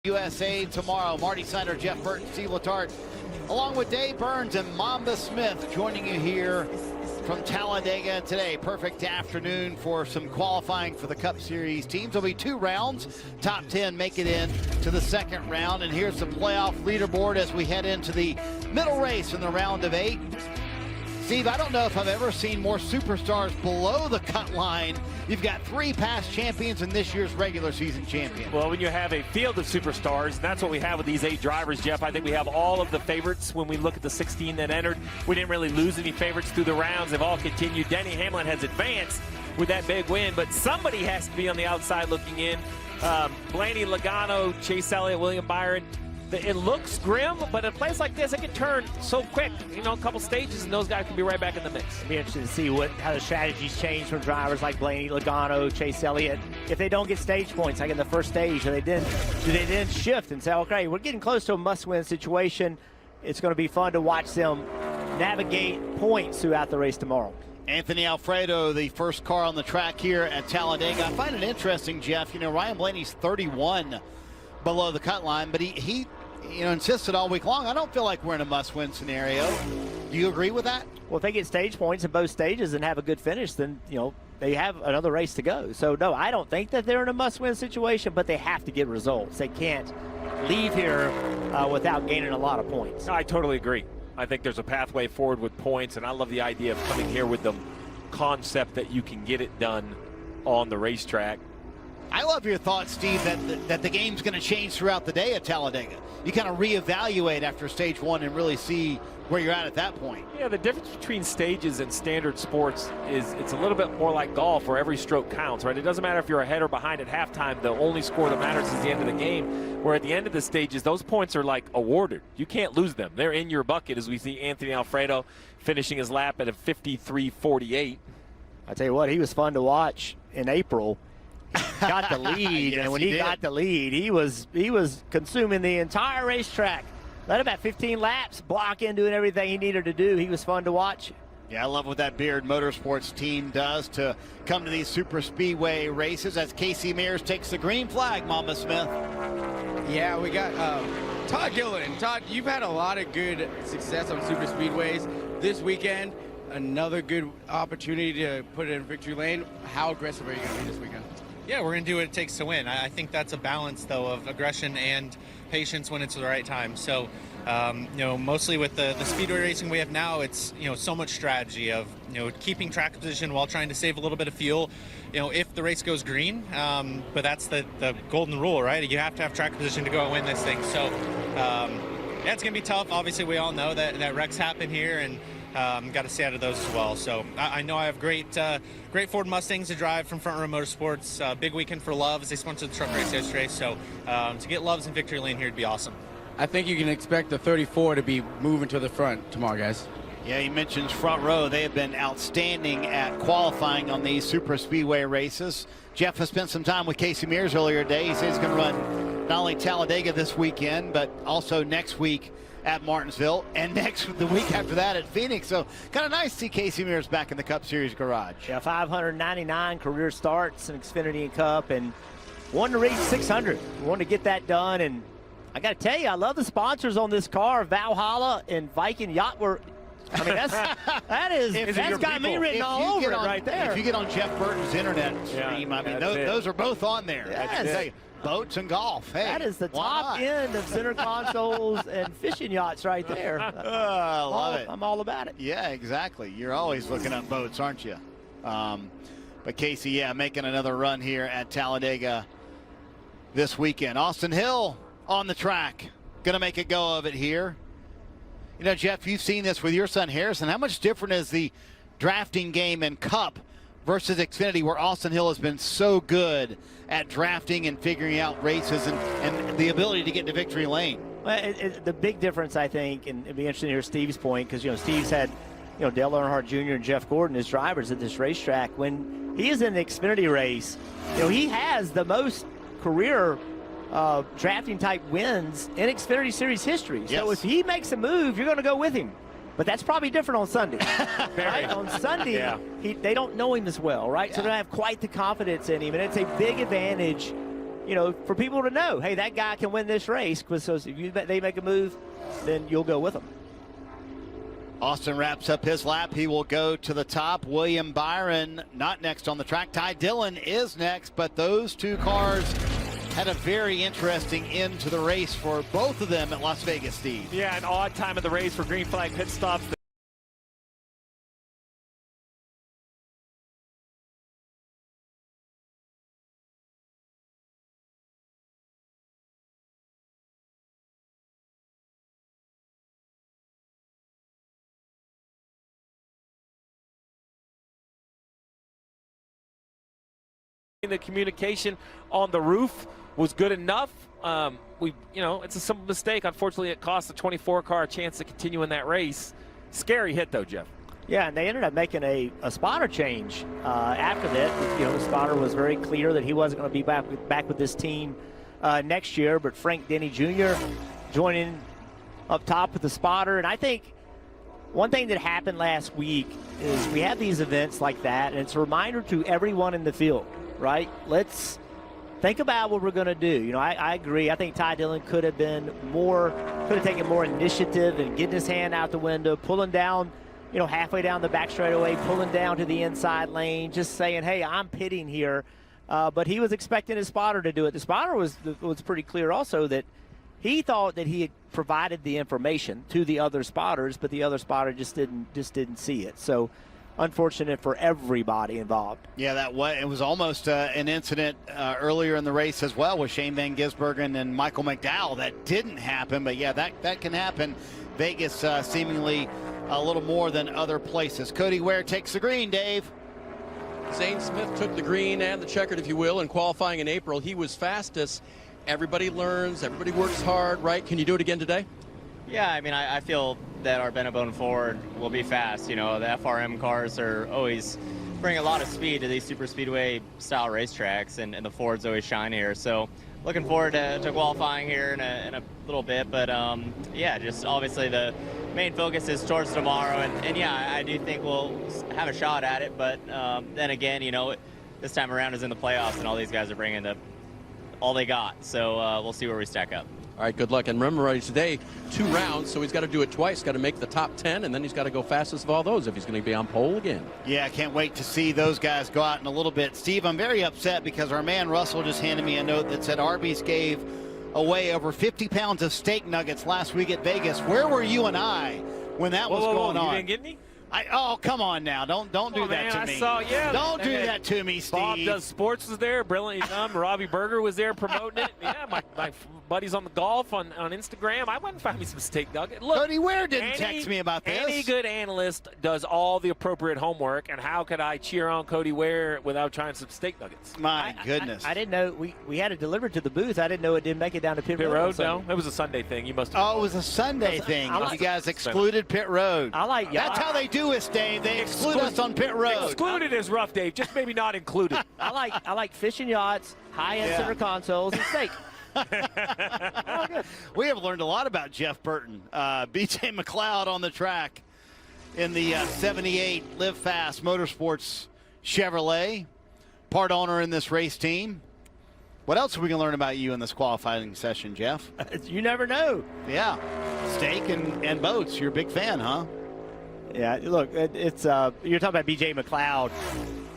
USA tomorrow. Marty Snyder, Jeff Burton, Steve Letarte, along with Dave Burns and Mamba Smith joining you here from Talladega today. Perfect afternoon for some qualifying for the Cup Series teams. There'll be 2 rounds. Top 10 make it in to the second round. And here's the playoff leaderboard as we head into the middle race in the round of 8. Steve, I don't know if I've ever seen more superstars below the cut line. You've got 3 past champions and this year's regular season champion. Well, when you have a field of superstars, and that's what we have with these 8 drivers, Jeff. I think we have all of the favorites when we look at the 16 that entered. We didn't really lose any favorites through the rounds. They've all continued. Denny Hamlin has advanced with that big win, but somebody has to be on the outside looking in. Blaney, Logano, Chase Elliott, William Byron. It looks grim, but in a place like this, it can turn so quick. You know, a couple stages, and those guys can be right back in the mix. It'll be interesting to see how the strategies change from drivers like Blaney, Logano, Chase Elliott. If they don't get stage points, like in the first stage, do they then shift and say, okay, we're getting close to a must-win situation. It's going to be fun to watch them navigate points throughout the race tomorrow. Anthony Alfredo, the first car on the track here at Talladega. I find it interesting, Jeff. You know, Ryan Blaney's 31 below the cut line, but he insisted all week long, I don't feel like we're in a must-win scenario. Do you agree with that? Well, if they get stage points in both stages and have a good finish, then, they have another race to go. So, no, I don't think that they're in a must-win situation, but they have to get results. They can't leave here without gaining a lot of points. I totally agree. I think there's a pathway forward with points, and I love the idea of coming here with the concept that you can get it done on the racetrack. I love your thoughts, Steve, that the game's going to change throughout the day at Talladega. You kind of reevaluate after stage 1 and really see where you're at that point. Yeah, the difference between stages and standard sports is it's a little bit more like golf where every stroke counts, right? It doesn't matter if you're ahead or behind at halftime. The only score that matters is the end of the game, where at the end of the stages, those points are like awarded. You can't lose them. They're in your bucket, as we see Anthony Alfredo finishing his lap at a 53.48. I tell you what, he was fun to watch in April. Got the lead, yes, and when he got the lead, he was consuming the entire racetrack. Let about 15 laps, blocking, doing everything he needed to do. He was fun to watch. Yeah, I love what that Beard Motorsports team does to come to these super speedway races as Casey Mears takes the green flag, Mama Smith. Yeah, we got Todd Gilliland. Todd, you've had a lot of good success on super speedways this weekend. Another good opportunity to put it in victory lane. How aggressive are you going to be this weekend? Yeah, we're going to do what it takes to win. I think that's a balance, though, of aggression and patience when it's the right time. So, mostly with the speedway racing we have now, it's, so much strategy of, keeping track position while trying to save a little bit of fuel, if the race goes green. But that's the golden rule, right? You have to have track position to go and win this thing. So, yeah, it's going to be tough. Obviously, we all know that wrecks happen here, and got to stay out of those as well. So I know I have great Ford Mustangs to drive from Front Row Motorsports. Big weekend for Loves. They sponsored the truck race yesterday. So to get Loves in victory lane here would be awesome. I think you can expect the 34 to be moving to the front tomorrow, guys. Yeah, he mentions Front Row. They have been outstanding at qualifying on these super speedway races. Jeff has spent some time with Casey Mears earlier today. He says he's going to run not only Talladega this weekend, but also next week at Martinsville, and the week after that at Phoenix. So kind of nice to see Casey Mears back in the Cup Series garage. Yeah, 599 career starts in Xfinity and Cup, and wanted to reach 600. Wanted to get that done, and I got to tell you, I love the sponsors on this car. Valhalla and Viking Yacht were. I mean, that's got me written all over it right there. If you get on Jeff Burton's internet stream, I mean, those are both on there. Yes. Boats and golf. Hey, that is the top end of center consoles and fishing yachts right there. I love it. I'm all about it. Yeah, exactly. You're always looking up boats, aren't you? But Casey, yeah, making another run here at Talladega this weekend. Austin Hill on the track. Going to make a go of it here. You know, Jeff, you've seen this with your son Harrison. How much different is the drafting game in Cup versus Xfinity, where Austin Hill has been so good at drafting and figuring out races and the ability to get to victory lane? Well, the big difference, I think, and it'd be interesting to hear Steve's point, because, Steve's had, Dale Earnhardt Jr. and Jeff Gordon as drivers at this racetrack. When he is in the Xfinity race, he has the most career drafting type wins in Xfinity Series history. Yes. So if he makes a move, you're going to go with him. But that's probably different on Sunday. Right? On Sunday, they don't know him as well, right? So they don't have quite the confidence in him. And it's a big advantage you know, for people to know, hey, that guy can win this race, because if they make a move, then you'll go with them. Austin wraps up his lap. He will go to the top. William Byron not next on the track. Ty Dillon is next, but those two cars had a very interesting end to the race for both of them at Las Vegas, Steve. Yeah, an odd time of the race for green flag pit stops. The communication on the roof was good enough. It's a simple mistake. Unfortunately, it cost the 24 car a chance to continue in that race. Scary hit though, Jeff. Yeah, and they ended up making a spotter change after that. You know, the spotter was very clear that he wasn't going to be back with this team next year, but Frank Denny Jr. joining up top with the spotter. And I think one thing that happened last week is we have these events like that, and it's a reminder to everyone in the field, right? Let's think about what we're going to do. You know, I agree. I think Ty Dillon could have taken more initiative and getting his hand out the window, pulling down, you know, halfway down the back straightaway, pulling down to the inside lane, just saying, hey, I'm pitting here. But he was expecting his spotter to do it. The spotter was pretty clear also that he thought that he had provided the information to the other spotters, but the other spotter just didn't see it. So unfortunate for everybody involved. Yeah, it was almost an incident earlier in the race as well with Shane Van Gisbergen and Michael McDowell. That didn't happen, but yeah, that can happen. Vegas seemingly a little more than other places. Cody Ware takes the green, Dave. Zane Smith took the green and the checkered, if you will, in qualifying in April. He was fastest. Everybody learns, everybody works hard, right? Can you do it again today? Yeah, I mean, I feel that our Benebone Ford will be fast. You know, the FRM cars are always bring a lot of speed to these super speedway style racetracks, and the Ford's always shine here. So looking forward to qualifying here in a little bit. But yeah, just obviously the main focus is towards tomorrow. And yeah, I do think we'll have a shot at it. But then again, you know, this time around is in the playoffs, and all these guys are bringing all they got. So we'll see where we stack up. All right, good luck. And remember, today, 2 rounds, so he's got to do it twice. Got to make the top 10, and then he's got to go fastest of all those if he's going to be on pole again. Yeah, I can't wait to see those guys go out in a little bit. Steve, I'm very upset because our man Russell just handed me a note that said Arby's gave away over 50 pounds of steak nuggets last week at Vegas. Where were you and I when that was going on? You didn't get any? Oh, come on now. Don't do that to me. Don't do that to me, Steve. Bob Does Sports was there. Brilliant Young. Robbie Berger was there promoting it. Yeah, my buddies on the golf on Instagram. I went and found me some steak nugget. Look, Cody Ware didn't text me about this. Any good analyst does all the appropriate homework, and how could I cheer on Cody Ware without trying some steak nuggets? My goodness. I didn't know we had it delivered to the booth. I didn't know it didn't make it down to pit road. No, it was a Sunday thing. You must have. Oh, it was a Sunday thing. You guys excluded pit road. That's how they do us, Dave. They exclude us on pit road. Excluded is rough, Dave. Just maybe not included. I like fishing yachts, high-end center consoles, and steak. We have learned a lot about Jeff Burton. BJ McLeod on the track in the 78 Live Fast Motorsports Chevrolet, part owner in this race team. What else are we going to learn about you in this qualifying session, Jeff? You never know. Yeah, steak and boats. You're a big fan, huh? Yeah, look, it's you're talking about BJ McLeod.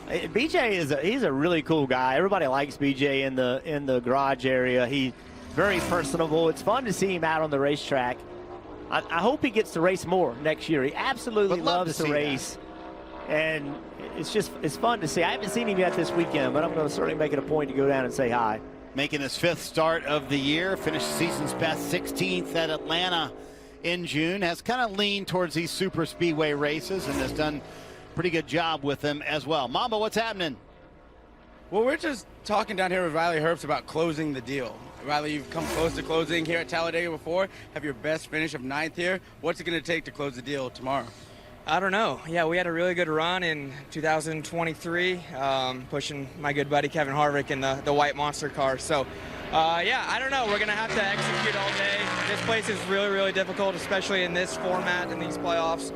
BJ he's a really cool guy. Everybody likes BJ in the garage area. He's very personable. It's fun to see him out on the racetrack. I hope he gets to race more next year. He absolutely loves to race, and it's fun to see. I haven't seen him yet this weekend, but I'm going to certainly make it a point to go down and say hi. Making his 5th start of the year, finished the season's best 16th at Atlanta in June, has kind of leaned towards these super speedway races and has done a pretty good job with them as well. Mamba, what's happening? Well, we're just talking down here with Riley Herbst about closing the deal. Riley, you've come close to closing here at Talladega before, have your best finish of 9th here. What's it going to take to close the deal tomorrow? I don't know. Yeah, we had a really good run in 2023, pushing my good buddy Kevin Harvick in the white monster car. So yeah, I don't know. We're going to have to execute all day. This place is really, really difficult, especially in this format in these playoffs,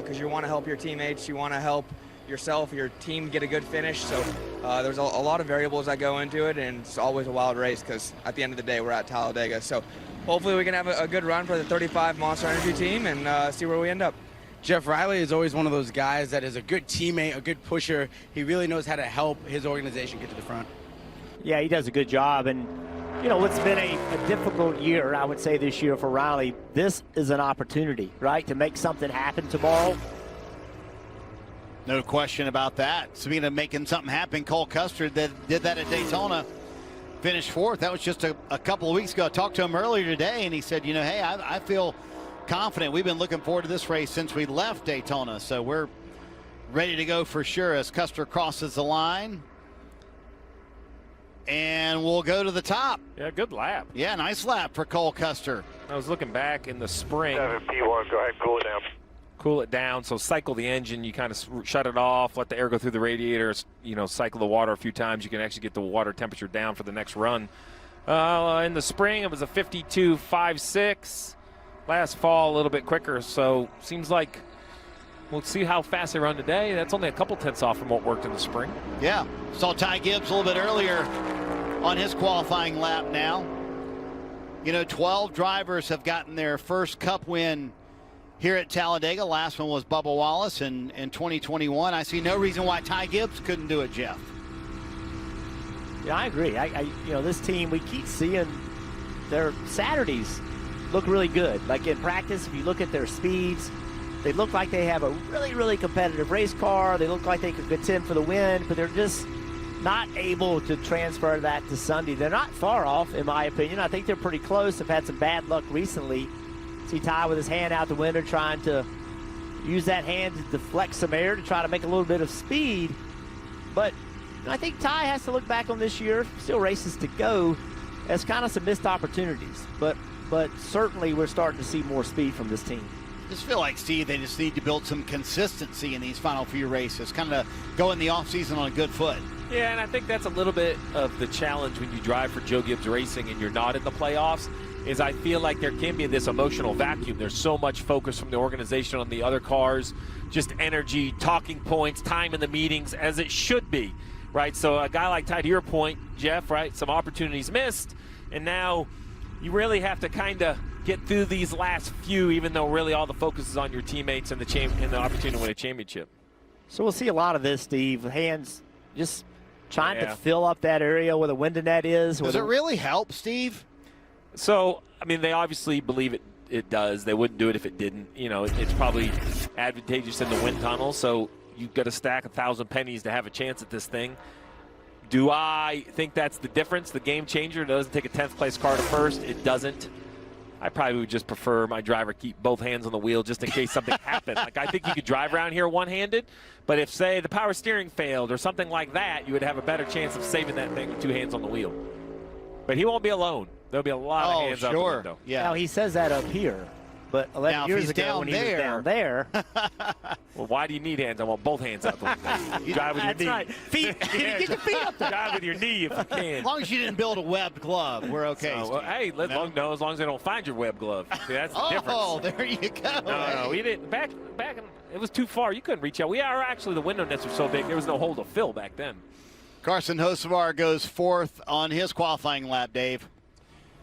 because you want to help your teammates. You want to help yourself, your team get a good finish. So There's a lot of variables that go into it, and it's always a wild race because at the end of the day, we're at Talladega. So hopefully we can have a good run for the 35 Monster Energy team and see where we end up. Jeff Riley is always one of those guys that is a good teammate, a good pusher. He really knows how to help his organization get to the front. Yeah, he does a good job. And, you know, it's been a difficult year, I would say, this year for Riley. This is an opportunity, right, to make something happen tomorrow. No question about that. Speaking of making something happen, Cole Custer did that at Daytona. Finished fourth. That was just a couple of weeks ago. I talked to him earlier today, and he said, you know, hey, I feel confident. We've been looking forward to this race since we left Daytona, so we're ready to go for sure as Custer crosses the line. And we'll go to the top. Yeah, good lap. Yeah, nice lap for Cole Custer. I was looking back in the spring. P1, go ahead, cool it down. Cool it down, so cycle the engine. You kind of shut it off, let the air go through the radiators, you know, cycle the water a few times. You can actually get the water temperature down for the next run. In the spring, it was a 52.56. Last fall, a little bit quicker, so seems like we'll see how fast they run today. That's only a couple tenths off from what worked in the spring. Yeah, saw Ty Gibbs a little bit earlier on his qualifying lap now. You know, 12 drivers have gotten their first Cup win here at Talladega. Last one was Bubba Wallace in 2021. I see no reason why Ty Gibbs couldn't do it, Jeff. Yeah, I agree. You know, this team, we keep seeing their Saturdays look really good. Like in practice, if you look at their speeds, they look like they have a really, really competitive race car. They look like they could contend for the win, but they're just not able to transfer that to Sunday. They're not far off, in my opinion. I think they're pretty close. They've had some bad luck recently. See Ty with his hand out the window trying to use that hand to deflect some air to try to make a little bit of speed. But I think Ty has to look back on this year, still races to go, as kind of some missed opportunities. But certainly we're starting to see more speed from this team. I just feel like, Steve, they just need to build some consistency in these final few races, kind of go in the offseason on a good foot. Yeah, and I think that's a little bit of the challenge when you drive for Joe Gibbs Racing and you're not in the playoffs, is I feel like there can be this emotional vacuum. There's so much focus from the organization on the other cars, just energy, talking points, time in the meetings, as it should be, right? So a guy like Ty, to your point, Jeff, right, some opportunities missed, and now you really have to kind of get through these last few, even though really all the focus is on your teammates and the opportunity to win a championship. So we'll see a lot of this, Steve. Hands just trying to fill up that area where the window net is. Does it really help, Steve? So, I mean, they obviously believe it does. They wouldn't do it if it didn't. You know, it's probably advantageous in the wind tunnel, so you've got to stack 1,000 pennies to have a chance at this thing. Do I think that's the difference, the game changer? It doesn't take a 10th place car to first. It doesn't. I probably would just prefer my driver keep both hands on the wheel just in case something happened. Like, I think you could drive around here one-handed, but if, say, the power steering failed or something like that, you would have a better chance of saving that thing with 2 hands on the wheel. But he won't be alone. There'll be a lot of hands out the window. Yeah. Now, he says that up here, but 11 years ago when he was down there. Well, why do you need hands? I want both hands out the window. You drive with your knee. That's right. Feet, get your feet up there. Drive with your knee if you can. As long as you didn't build a webbed glove, we're okay. So, well, hey, as long as they don't find your web glove. See, that's the difference. Oh, there you go. No, we didn't. Back, it was too far. You couldn't reach out. The window nets were so big, there was no hole to fill back then. Carson Hocevar goes fourth on his qualifying lap, Dave.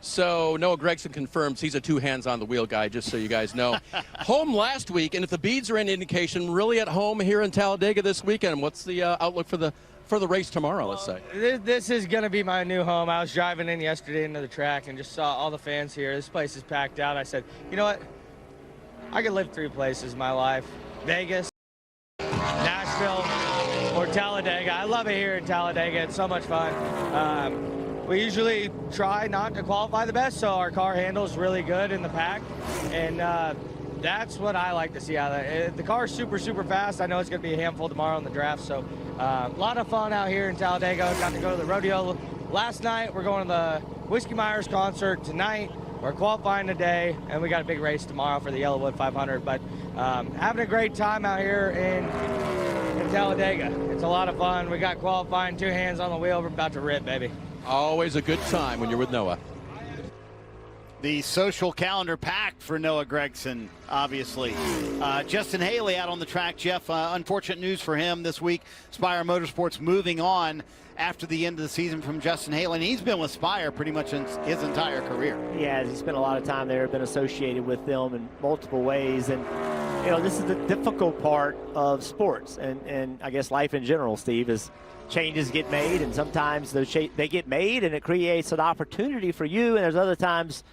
So Noah Gregson confirms he's a 2 hands on the wheel guy, just so you guys know. Home last week, and if the beads are any indication, really at home here in Talladega this weekend. What's the outlook for the race tomorrow, let's say? This is going to be my new home. I was driving in yesterday into the track and just saw all the fans here. This place is packed out. I said, you know what? I could live 3 places in my life. Vegas, Nashville, or Talladega. I love it here in Talladega. It's so much fun. We usually try not to qualify the best, so our car handles really good in the pack, and that's what I like to see out of it. The car's super, super fast. I know it's going to be a handful tomorrow in the draft, so a lot of fun out here in Talladega. Got to go to the rodeo last night. We're going to the Whiskey Myers concert tonight. We're qualifying today, and we got a big race tomorrow for the Yellowwood 500, but having a great time out here in Talladega. It's a lot of fun. We got qualifying, 2 hands on the wheel. We're about to rip, baby. Always a good time when you're with Noah. The social calendar packed for Noah Gragson, obviously. Justin Haley out on the track, Jeff. Unfortunate news for him this week. Spire Motorsports moving on after the end of the season from Justin Haley. And he's been with Spire pretty much his entire career. Yeah, he spent a lot of time there, been associated with them in multiple ways. And, you know, this is the difficult part of sports and I guess life in general, Steve, is changes get made. And sometimes they get made and it creates an opportunity for you. And there's other times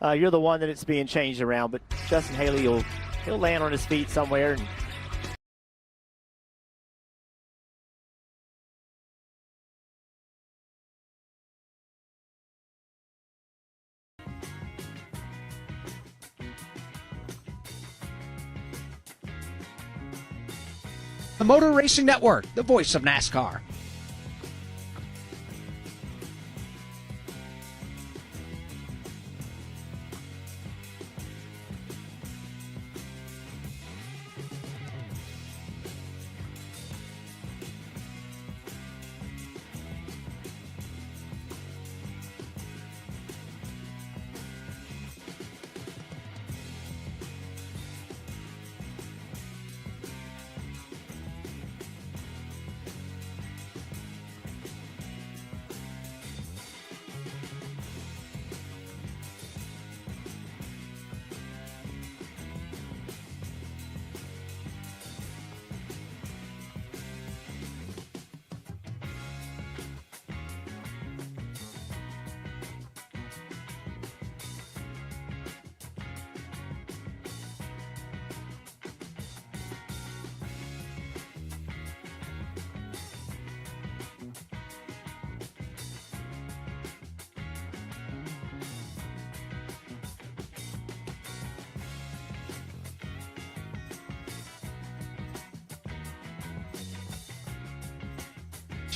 you're the one that it's being changed around. But Justin Haley, he'll land on his feet somewhere. And the Motor Racing Network, the voice of NASCAR.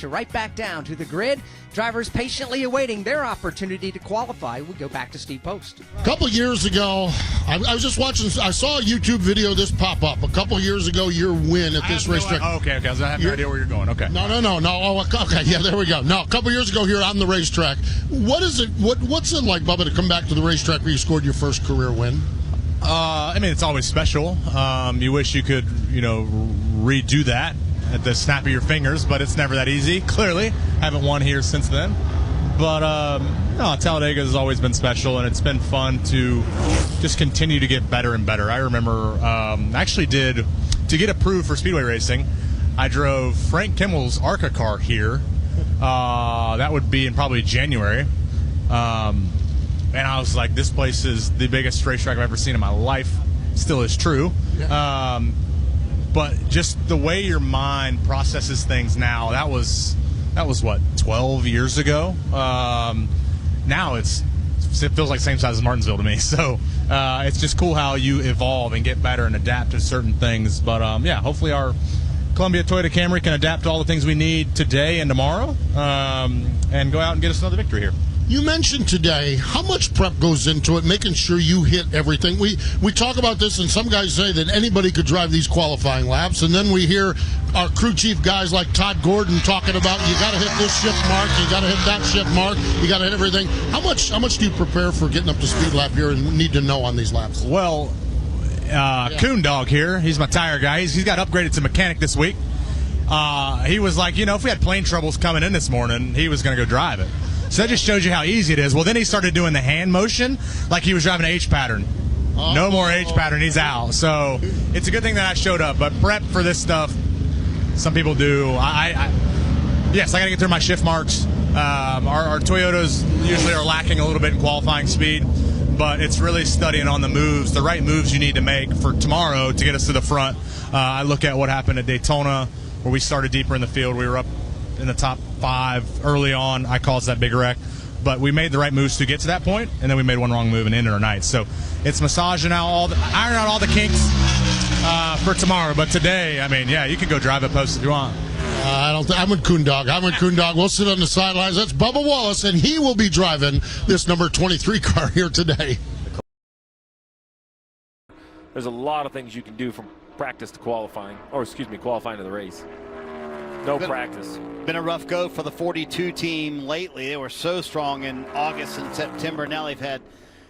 Right back down to the grid. Drivers patiently awaiting their opportunity to qualify. We go back to Steve Post. A couple years ago, I was just watching, I saw a YouTube video of this pop up. A couple years ago, your win at this racetrack. Okay. I have no idea where you're going. Okay. No. Oh, okay, yeah, there we go. No, a couple years ago here on the racetrack. What is it? What's it like, Bubba, to come back to the racetrack where you scored your first career win? I mean, it's always special. You wish you could, redo that at the snap of your fingers, but it's never that easy. Clearly, haven't won here since then. But no, Talladega has always been special, and it's been fun to just continue to get better and better. I remember actually to get approved for speedway racing, I drove Frank Kimmel's ARCA car here. That would be in probably January. And I was like, this place is the biggest racetrack I've ever seen in my life. Still is true. Yeah. But just the way your mind processes things now, that was what, 12 years ago? Now it feels like the same size as Martinsville to me. So it's just cool how you evolve and get better and adapt to certain things. But yeah, hopefully our Columbia Toyota Camry can adapt to all the things we need today and tomorrow and go out and get us another victory here. You mentioned today how much prep goes into it, making sure you hit everything. We talk about this, and some guys say that anybody could drive these qualifying laps, and then we hear our crew chief guys like Todd Gordon talking about you got to hit this shift mark, you got to hit that shift mark, you got to hit everything. How much do you prepare for getting up to speed lap here and need to know on these laps? Well, Coon Dog here, he's my tire guy. He's got upgraded to mechanic this week. He was like, if we had plane troubles coming in this morning, he was going to go drive it. So that just shows you how easy it is. Well, then he started doing the hand motion like he was driving an H pattern. No more H pattern, he's out. So it's a good thing that I showed up. But prep for this stuff, some people do. Yes, I got to get through my shift marks. Our Toyotas usually are lacking a little bit in qualifying speed, but it's really studying on the moves, the right moves you need to make for tomorrow to get us to the front. I look at what happened at Daytona where we started deeper in the field. We were up in the top 5 early on. I caused that big wreck, but we made the right moves to get to that point, and then we made one wrong move and ended our night. So it's massaging out iron out all the kinks for tomorrow. But today, I mean, yeah, you can go drive a post if you want. I'm with Coon Dog. We'll sit on the sidelines. That's Bubba Wallace, and he will be driving this number 23 car here today. There's a lot of things you can do from practice to qualifying, qualifying to the race. No practice. Been a rough go for the 42 team lately. They were so strong in August and September. Now they've had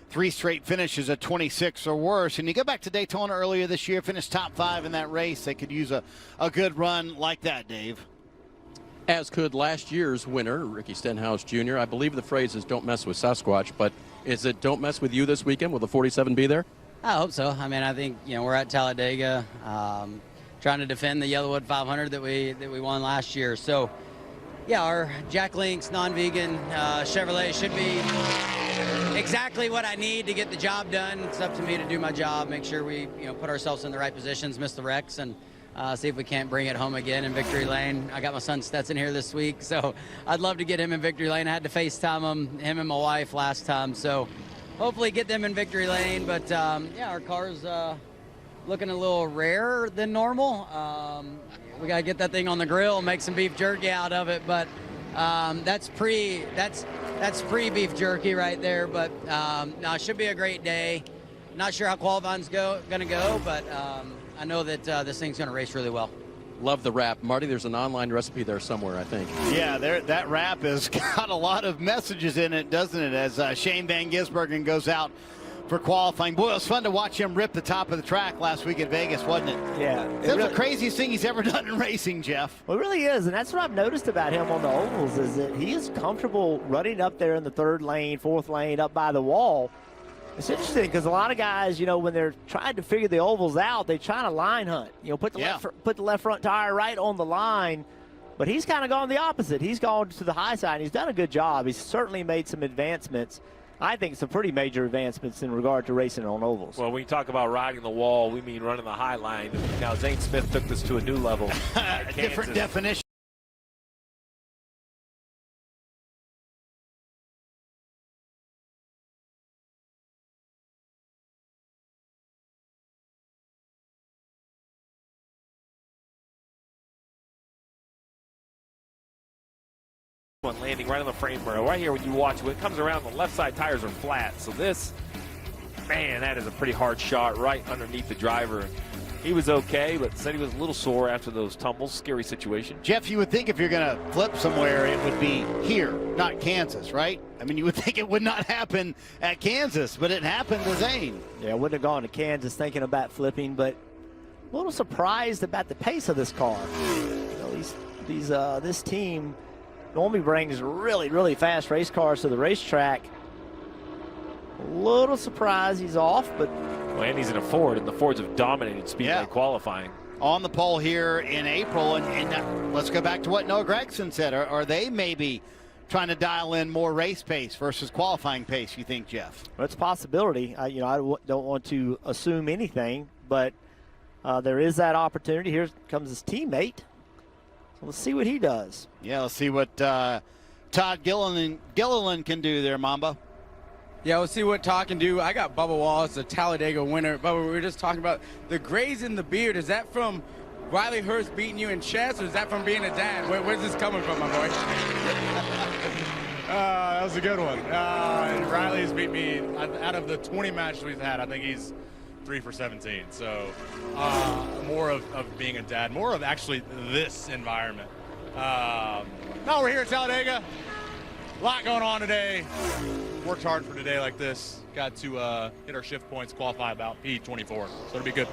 3 straight finishes at 26 or worse. And you go back to Daytona earlier this year, finished top 5 in that race. They could use a good run like that, Dave. As could last year's winner, Ricky Stenhouse Jr. I believe the phrase is don't mess with Sasquatch, but is it don't mess with you this weekend? Will the 47 be there? I hope so. I mean, I think, we're at Talladega trying to defend the Yellowwood 500 that we won last year. So, yeah, our Jack Link's non-vegan Chevrolet should be exactly what I need to get the job done. It's up to me to do my job, make sure we put ourselves in the right positions, miss the wrecks, and see if we can't bring it home again in victory lane. I got my son Stetson here this week, so I'd love to get him in victory lane. I had to FaceTime him and my wife last time, so hopefully get them in victory lane. But yeah, our car's looking a little rarer than normal. We got to get that thing on the grill, make some beef jerky out of it, but that's pre-beef jerky right there. But no, it should be a great day. Not sure how qualifying's going to go, but I know that this thing's going to race really well. Love the wrap. Marty, there's an online recipe there somewhere, I think. Yeah, that wrap has got a lot of messages in it, doesn't it, as Shane Van Gisbergen goes out for qualifying. Boy, it was fun to watch him rip the top of the track last week at Vegas, wasn't it? Yeah. It was the craziest thing he's ever done in racing, Jeff. Well, it really is, and that's what I've noticed about him on the ovals is that he is comfortable running up there in the 3rd lane, 4th lane, up by the wall. It's interesting because a lot of guys, when they're trying to figure the ovals out, they try to line hunt. Put the left front tire right on the line. But he's kind of gone the opposite. He's gone to the high side. He's done a good job. He's certainly made some advancements. I think some pretty major advancements in regard to racing on ovals. Well, when you talk about riding the wall, we mean running the high line. Now, Zane Smith took this to a new level. Different definition. Landing right on the frame rail. Right here when you watch, when it comes around, the left side tires are flat. So this, man, that is a pretty hard shot right underneath the driver. He was okay, but said he was a little sore after those tumbles. Scary situation. Jeff, you would think if you're going to flip somewhere, it would be here, not Kansas, right? I mean, you would think it would not happen at Kansas, but it happened to Zane. Yeah, I wouldn't have gone to Kansas thinking about flipping, but a little surprised about the pace of this car. This team normally brings really, really fast race cars to the racetrack. A little surprised he's off, but... Well, and he's in a Ford, and the Fords have dominated Speedway qualifying. On the pole here in April, and let's go back to what Noah Gragson said. Are they maybe trying to dial in more race pace versus qualifying pace, you think, Jeff? Well, it's a possibility. I don't want to assume anything, but there is that opportunity. Here comes his teammate. So let's see what he does. Yeah, let's see what Todd Gilliland can do there, Mamba. Yeah, we'll see what Todd can do. I got Bubba Wallace, the Talladega winner. Bubba, we were just talking about the grays in the beard. Is that from Riley Hurst beating you in chess, or is that from being a dad? Where's this coming from, my boy? That was a good one. And Riley's beat me out of the 20 matches we've had. I think he's 3 for 17. So more of being a dad, more of actually this environment. No, we're here at Talladega. A lot going on today. Worked hard for today like this. Got to hit our shift points, qualify about P24. So it'll be good.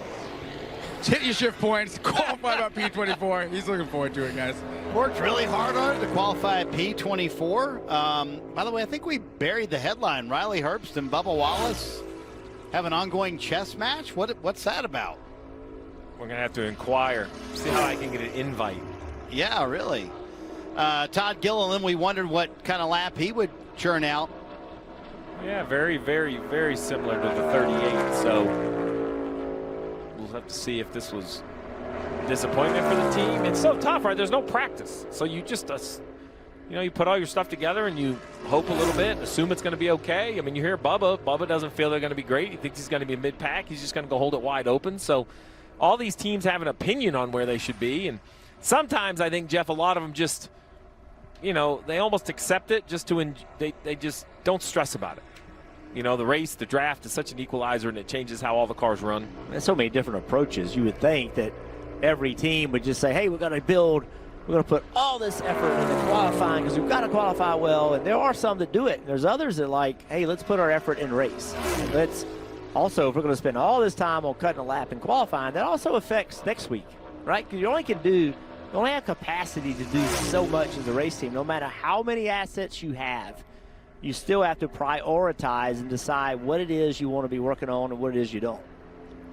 Hit your shift points, qualify about P24. He's looking forward to it, guys. Worked really hard on it to qualify at P24. By the way, I think we buried the headline. Riley Herbst and Bubba Wallace have an ongoing chess match? What's that about? We're going to have to inquire, see how I can get an invite. Yeah, really. Todd Gilliland, we wondered what kind of lap he would churn out. Yeah, very, very, very similar to the 38. So we'll have to see if this was disappointment for the team. It's so tough, right? There's no practice. So you just, you put all your stuff together and you hope a little bit and assume it's going to be okay. I mean, you hear Bubba. Bubba doesn't feel they're going to be great. He thinks he's going to be mid-pack. He's just going to go hold it wide open. So all these teams have an opinion on where they should be. And sometimes I think, Jeff, a lot of them just, they almost accept it just to, they just don't stress about it. The race, the draft is such an equalizer, and it changes how all the cars run. There's so many different approaches. You would think that every team would just say, hey, we're going to build we're going to put all this effort into qualifying because we've got to qualify well. And there are some that do it. And there's others that like, hey, let's put our effort in race. And let's also, if we're going to spend all this time on cutting a lap and qualifying, that also affects next week, right? Because you only have capacity to do so much as a race team. No matter how many assets you have, you still have to prioritize and decide what it is you want to be working on and what it is you don't.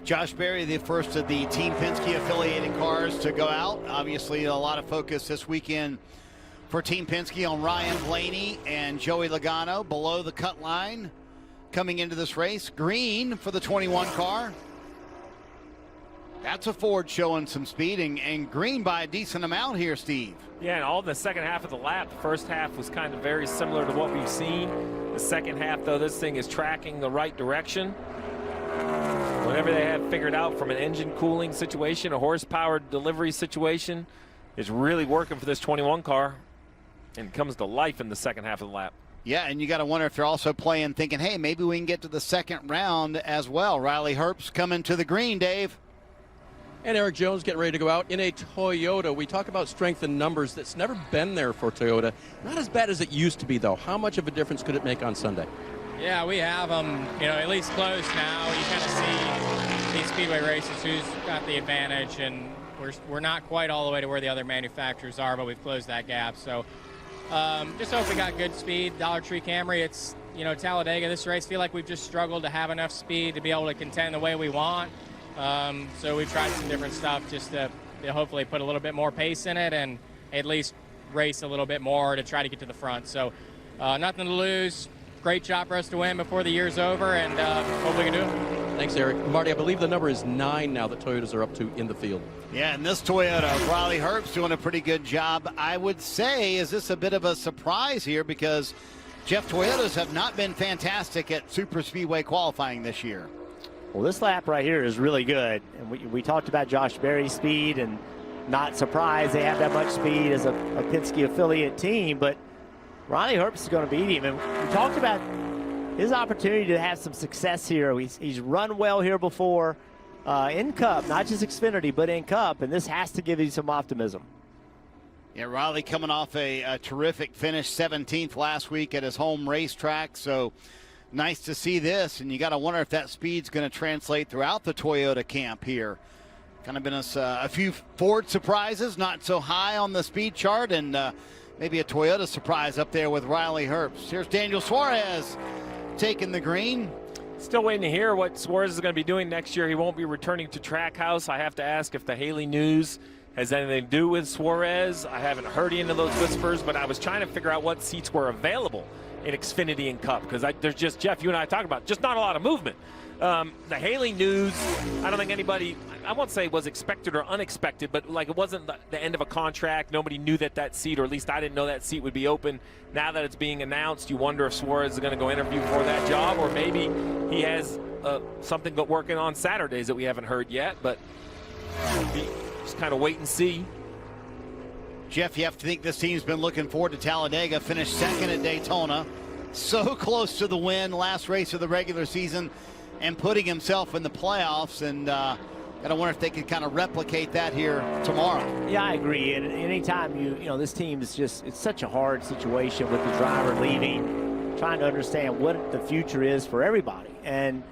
Josh Berry, the first of the Team Penske affiliated cars to go out. Obviously, a lot of focus this weekend for Team Penske on Ryan Blaney and Joey Logano below the cut line coming into this race. Green for the 21 car. That's a Ford showing some speed, and green by a decent amount here, Steve. Yeah, and all in the second half of the lap. The first half was kind of very similar to what we've seen. The second half, though, this thing is tracking the right direction. Whatever they have figured out from an engine cooling situation, a horsepower delivery situation, is really working for this 21 car, and comes to life in the second half of the lap. Yeah, and you got to wonder if they're also playing, thinking, hey, maybe we can get to the second round as well. Riley Herbst coming to the green, Dave. And Eric Jones getting ready to go out in a Toyota. We talk about strength in numbers. That's never been there for Toyota. Not as bad as it used to be, though. How much of a difference could it make on Sunday? Yeah, we have them, at least close now. You kind of see these speedway races who's got the advantage, and we're not quite all the way to where the other manufacturers are, but we've closed that gap. So just hope we got good speed. Dollar Tree Camry, it's, Talladega, this race, feel like we've just struggled to have enough speed to be able to contend the way we want. So we've tried some different stuff just to hopefully put a little bit more pace in it and at least race a little bit more to try to get to the front. So nothing to lose. Great job for us to win before the year's over, and hope we can do it. Thanks, Eric. Marty, I believe the number is 9 now that Toyotas are up to in the field. Yeah, and this Toyota, Riley Herbst doing a pretty good job. I would say, is this a bit of a surprise here, because Jeff, Toyotas have not been fantastic at super speedway qualifying this year. Well, this lap right here is really good. And we talked about Josh Berry's speed, and not surprised they have that much speed as a Penske affiliate team, but Riley Herbst is going to beat him. And we talked about his opportunity to have some success here. He's run well here before in Cup, not just Xfinity, but in Cup, and this has to give you some optimism. Yeah, Riley coming off a terrific finish, 17th last week at his home racetrack, so nice to see this, and you got to wonder if that speed's going to translate throughout the Toyota camp here. Kind of been a few Ford surprises, not so high on the speed chart, and maybe a Toyota surprise up there with Riley Herbst. Here's Daniel Suarez taking the green. Still waiting to hear what Suarez is going to be doing next year. He won't be returning to Trackhouse. I have to ask if the Haley news has anything to do with Suarez. I haven't heard any of those whispers, but I was trying to figure out what seats were available in Xfinity and Cup, because there's just, Jeff, you and I talked about, just not a lot of movement. The Haley news, I don't think anybody, I won't say was expected or unexpected, but like it wasn't the end of a contract. Nobody knew that seat, or at least I didn't know that seat would be open. Now that it's being announced, you wonder if Suarez is going to go interview for that job, or maybe he has something but working on Saturdays that we haven't heard yet, but just kind of wait and see. Jeff, you have to think this team's been looking forward to Talladega, finished second at Daytona, so close to the win, last race of the regular season, and putting himself in the playoffs, and gotta wonder if they can kind of replicate that here tomorrow. Yeah, I agree. And anytime you know, this team is just, it's such a hard situation with the driver leaving, trying to understand what the future is for everybody. And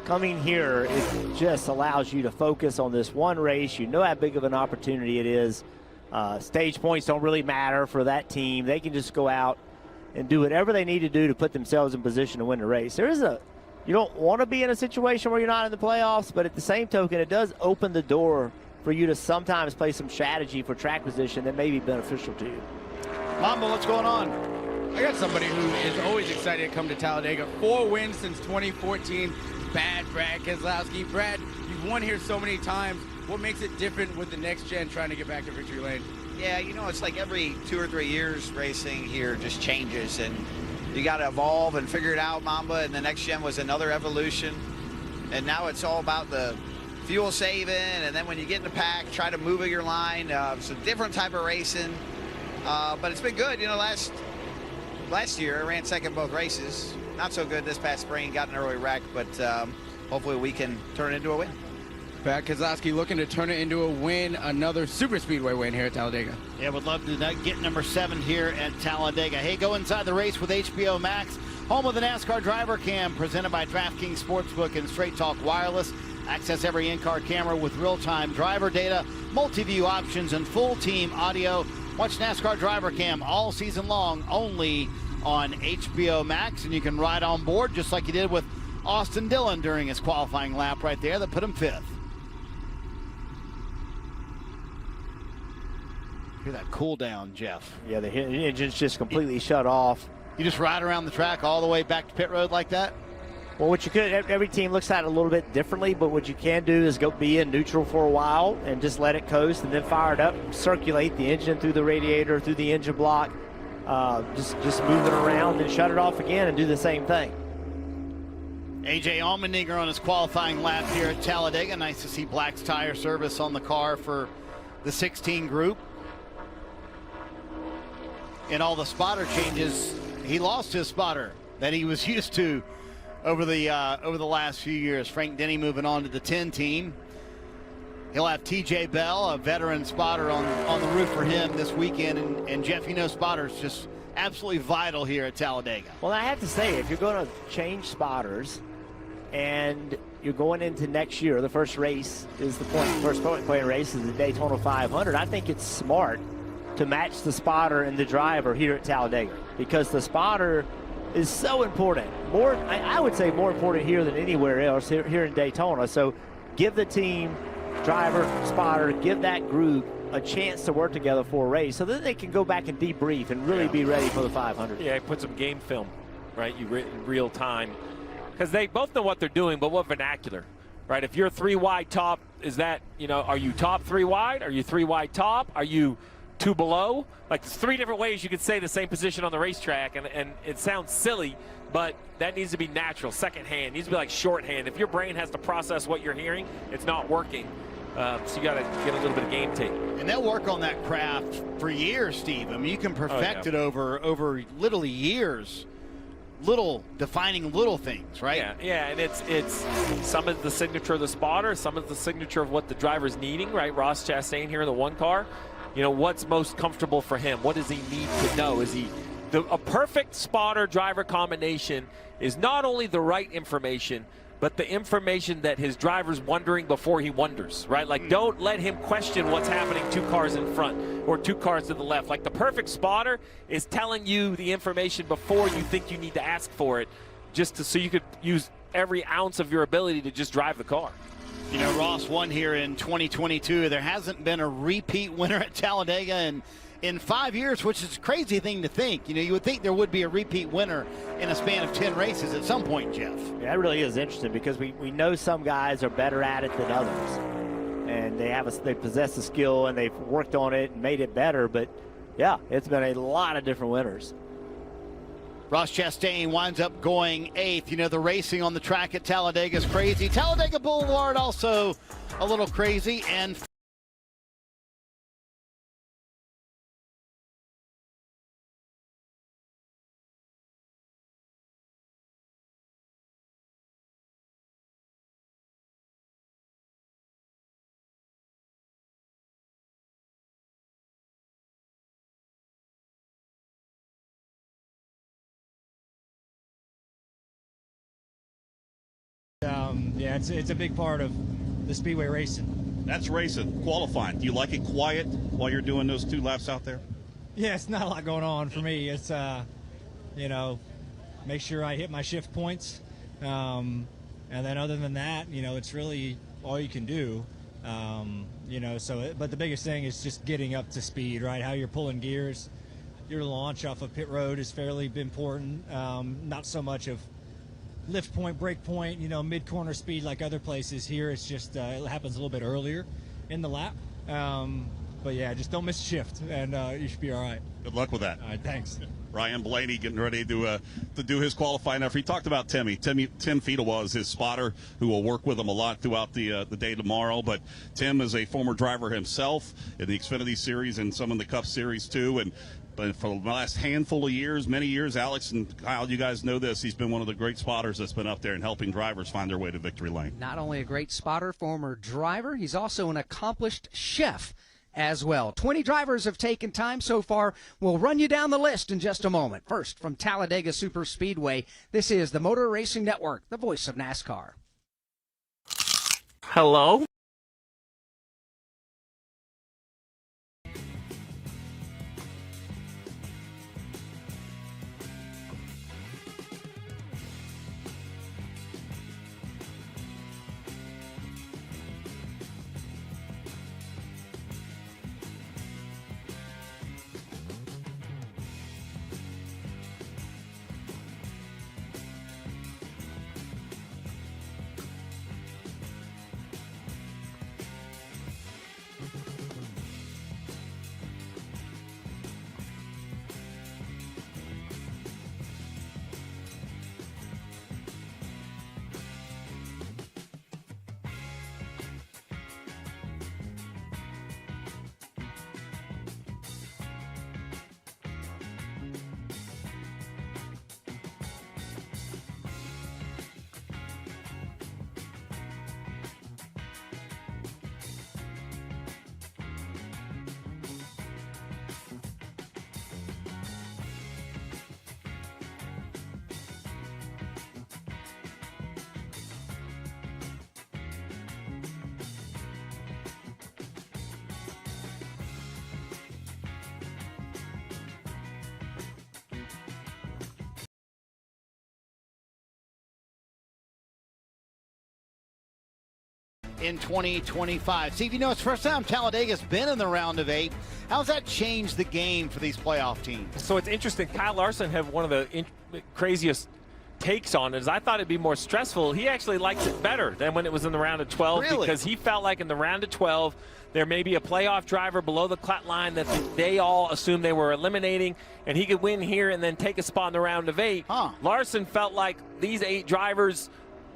coming here, it just allows you to focus on this one race. You know how big of an opportunity it is. Stage points don't really matter for that team. They can just go out and do whatever they need to do to put themselves in position to win the race. You don't want to be in a situation where you're not in the playoffs, but at the same token, it does open the door for you to sometimes play some strategy for track position that may be beneficial to you. Mambo, what's going on? I got somebody who is always excited to come to Talladega. 4 wins since 2014. Bad Brad Keselowski. Brad, you've won here so many times. What makes it different with the next gen trying to get back to victory lane? Yeah, it's like every 2 or 3 years racing here just changes, and you got to evolve and figure it out, Mamba, and the next gen was another evolution. And now it's all about the fuel saving, and then when you get in the pack, try to move your line. It's a different type of racing, but it's been good. Last year I ran second both races. Not so good this past spring, got an early wreck, but hopefully we can turn it into a win. Pat Keselowski looking to turn it into a win, another super speedway win here at Talladega. Yeah, would love to get number 7 here at Talladega. Hey, go inside the race with HBO Max, home of the NASCAR Driver Cam, presented by DraftKings Sportsbook and Straight Talk Wireless. Access every in-car camera with real-time driver data, multi-view options, and full team audio. Watch NASCAR Driver Cam all season long, only on HBO Max, and you can ride on board just like you did with Austin Dillon during his qualifying lap right there that put him 5th. Hear that cool down, Jeff. Yeah, the engine's just completely shut off. You just ride around the track all the way back to pit road like that? Well, what you could, every team looks at it a little bit differently, but what you can do is go be in neutral for a while and just let it coast and then fire it up, circulate the engine through the radiator, through the engine block, just move it around and shut it off again and do the same thing. AJ Allmendinger on his qualifying lap here at Talladega. Nice to see Black's Tire Service on the car for the 16 group. In all the spotter changes, he lost his spotter that he was used to over the last few years. Frank Denny moving on to the 10 team. He'll have TJ Bell, a veteran spotter, on the roof for him this weekend. And Jeff, you know, spotters just absolutely vital here at Talladega. Well, I have to say, if you're going to change spotters and you're going into next year, the first race is first point race is the Daytona 500. I think it's smart to match the spotter and the driver here at Talladega, because the spotter is so important. I would say more important here than anywhere else here in Daytona. So give the team, driver, spotter, give that group a chance to work together for a race so that they can go back and debrief and really be ready for the 500. Yeah, put some game film, right, in real time. Because they both know what they're doing, but what vernacular, right? If you're 3 wide top, is that, you know, are you top 3 wide? Are you 3 wide top? Are you 2 below? Like, there's 3 different ways you could say the same position on the racetrack, and it sounds silly, but that needs to be natural. Second hand needs to be like shorthand. If your brain has to process what you're hearing, it's not working. So you got to get a little bit of game tape. And they'll work on that craft for years, Steve. I mean, you can perfect it over literally years. Defining little things, right? Yeah, and it's some of the signature of the spotter, some of the signature of what the driver's needing, right? Ross Chastain here in the 1 car. You know, what's most comfortable for him? What does he need to know? Is a perfect spotter-driver combination is not only the right information, but the information that his driver's wondering before he wonders, right? Like, don't let him question what's happening 2 cars in front or 2 cars to the left. Like, the perfect spotter is telling you the information before you think you need to ask for it, so you could use every ounce of your ability to just drive the car. You know, Ross won here in 2022. There hasn't been a repeat winner at Talladega in 5 years, which is a crazy thing to think. You know, you would think there would be a repeat winner in a span of 10 races at some point, Jeff. Yeah, that really is interesting, because we know some guys are better at it than others, and they possess the skill and they've worked on it and made it better. But yeah, it's been a lot of different winners. Ross Chastain winds up going 8th. You know, the racing on the track at Talladega is crazy. Talladega Boulevard also a little crazy. And yeah, it's a big part of the speedway racing. That's racing, qualifying. Do you like it quiet while you're doing those 2 laps out there? Yeah, it's not a lot going on for me. It's, you know, make sure I hit my shift points. And then other than that, you know, it's really all you can do. You know, but the biggest thing is just getting up to speed, right? How you're pulling gears. Your launch off of pit road is fairly important. Not so much of lift point, brake point, you know, mid-corner speed like other places. Here it's just it happens a little bit earlier in the lap. But yeah, just don't miss a shift, and you should be all right. Good luck with that. All right, thanks. Ryan Blaney getting ready to do his qualifying effort. He talked about Tim Fiedel is his spotter, who will work with him a lot throughout the day tomorrow. But Tim is a former driver himself in the Xfinity Series and some in the Cup Series too. But for the last handful of years, many years, Alex and Kyle, you guys know this, he's been one of the great spotters that's been up there and helping drivers find their way to victory lane. Not only a great spotter, former driver, he's also an accomplished chef as well. 20 drivers have taken time so far. We'll run you down the list in just a moment. First, from Talladega Superspeedway, this is the Motor Racing Network, the voice of NASCAR. Hello? In 2025. Steve, you know, it's the first time Talladega's been in the round of 8. How's that changed the game for these playoff teams? So it's interesting. Kyle Larson had one of the craziest takes on it. I thought it'd be more stressful. He actually likes it better than when it was in the round of 12 because he felt like in the round of 12 there may be a playoff driver below the clat line that they all assumed they were eliminating, and he could win here and then take a spot in the round of 8. Larson felt like these 8 drivers,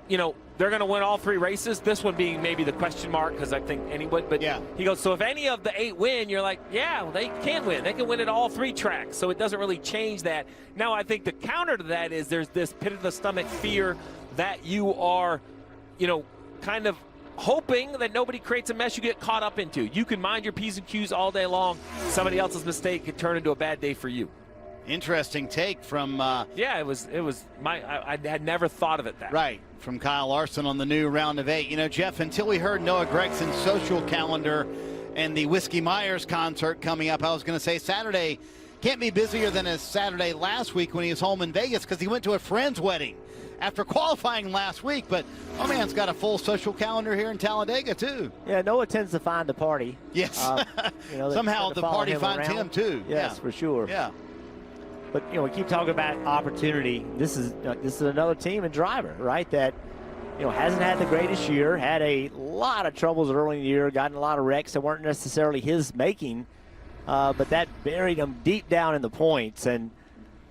you know, they're going to win all 3 races. This one being maybe the question mark because I think anyone. But yeah. He goes, so if any of the 8 win, you're like, yeah, well, they can win. They can win at all 3 tracks. So it doesn't really change that. Now I think the counter to that is there's this pit of the stomach fear that you are, you know, kind of hoping that nobody creates a mess you get caught up into. You can mind your P's and Q's all day long. Somebody else's mistake could turn into a bad day for you. Interesting take from yeah, it was I had never thought of it that way. From Kyle Larson on the new round of 8. You know, Jeff, until we heard Noah Gregson's social calendar and the Whiskey Myers concert coming up, I was going to say Saturday can't be busier than his Saturday last week when he was home in Vegas because he went to a friend's wedding after qualifying last week. But my man's got a full social calendar here in Talladega too. Yeah, Noah tends to find the party. Yes. You know, somehow the party finds him too. Yes, for sure. Yeah. But, you know, we keep talking about opportunity. This is another team and driver, right, that, you know, hasn't had the greatest year, had a lot of troubles early in the year, gotten a lot of wrecks that weren't necessarily his making, but that buried him deep down in the points. And,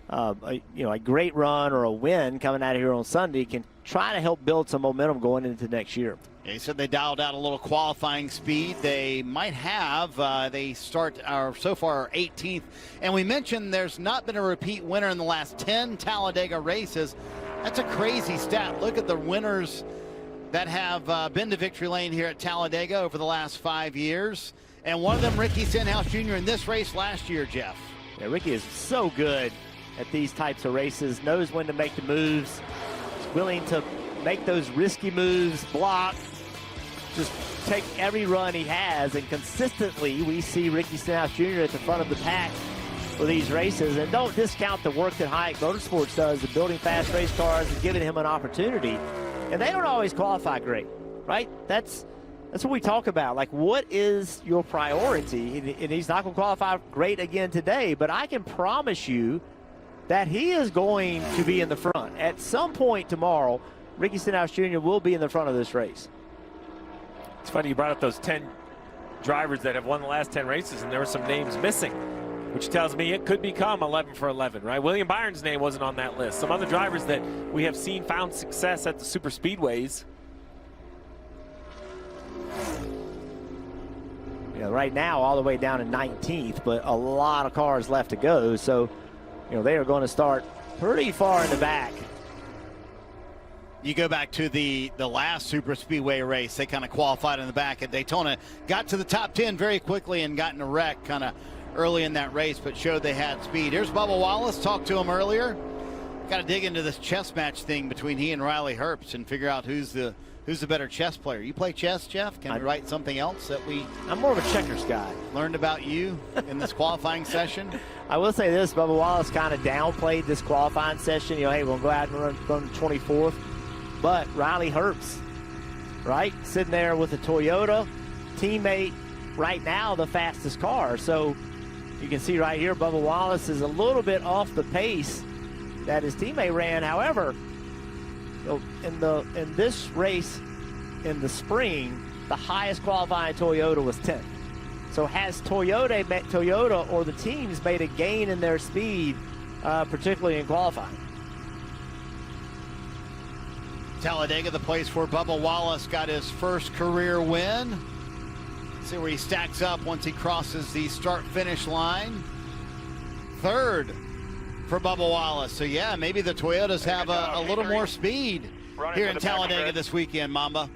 you know, a great run or a win coming out of here on Sunday can try to help build some momentum going into next year. Yeah, he said they dialed out a little qualifying speed. They might have. They start so far 18th. And we mentioned there's not been a repeat winner in the last 10 Talladega races. That's a crazy stat. Look at the winners that have been to victory lane here at Talladega over the last 5 years. And one of them, Ricky Stenhouse Jr. in this race last year, Jeff. Yeah, Ricky is so good at these types of races, knows when to make the moves, is willing to make those risky moves, block, just take every run he has, and consistently we see Ricky Stenhouse Jr. at the front of the pack for these races. And don't discount the work that Hayek Motorsports does in building fast race cars and giving him an opportunity. And they don't always qualify great, right? That's what we talk about. Like, what is your priority? And he's not going to qualify great again today, but I can promise you that he is going to be in the front. At some point tomorrow, Ricky Stenhouse Jr. will be in the front of this race. It's funny you brought up those 10 drivers that have won the last 10 races, and there were some names missing, which tells me it could become 11 for 11, right? William Byron's name wasn't on that list. Some other drivers that we have seen found success at the super speedways. right now all the way down to 19th, but a lot of cars left to go. So, they are going to start pretty far in the back. You go back to the last super speedway race, they kind of qualified in the back at Daytona, got to the top 10 very quickly and got in a wreck kind of early in that race, but showed they had speed. Here's Bubba Wallace, talked to him earlier. Got to dig into this chess match thing between he and Riley Herbst and figure out who's the better chess player. You play chess, Jeff? Can we write something else that I'm more of a checkers guy. Learned about you in this qualifying session? I will say this, Bubba Wallace kind of downplayed this qualifying session. Hey, we'll go out and run 24th. But Riley Herbst, right, sitting there with a Toyota teammate, right now the fastest car. So you can see right here, Bubba Wallace is a little bit off the pace that his teammate ran. However, in this race in the spring, the highest qualifying Toyota was 10th. So has Toyota or the teams made a gain in their speed, particularly in qualifying? Talladega, the place where Bubba Wallace got his first career win. See where he stacks up once he crosses the start-finish line. third for Bubba Wallace. So, yeah, maybe the Toyotas have a little more speed here in Talladega this weekend, Mamba.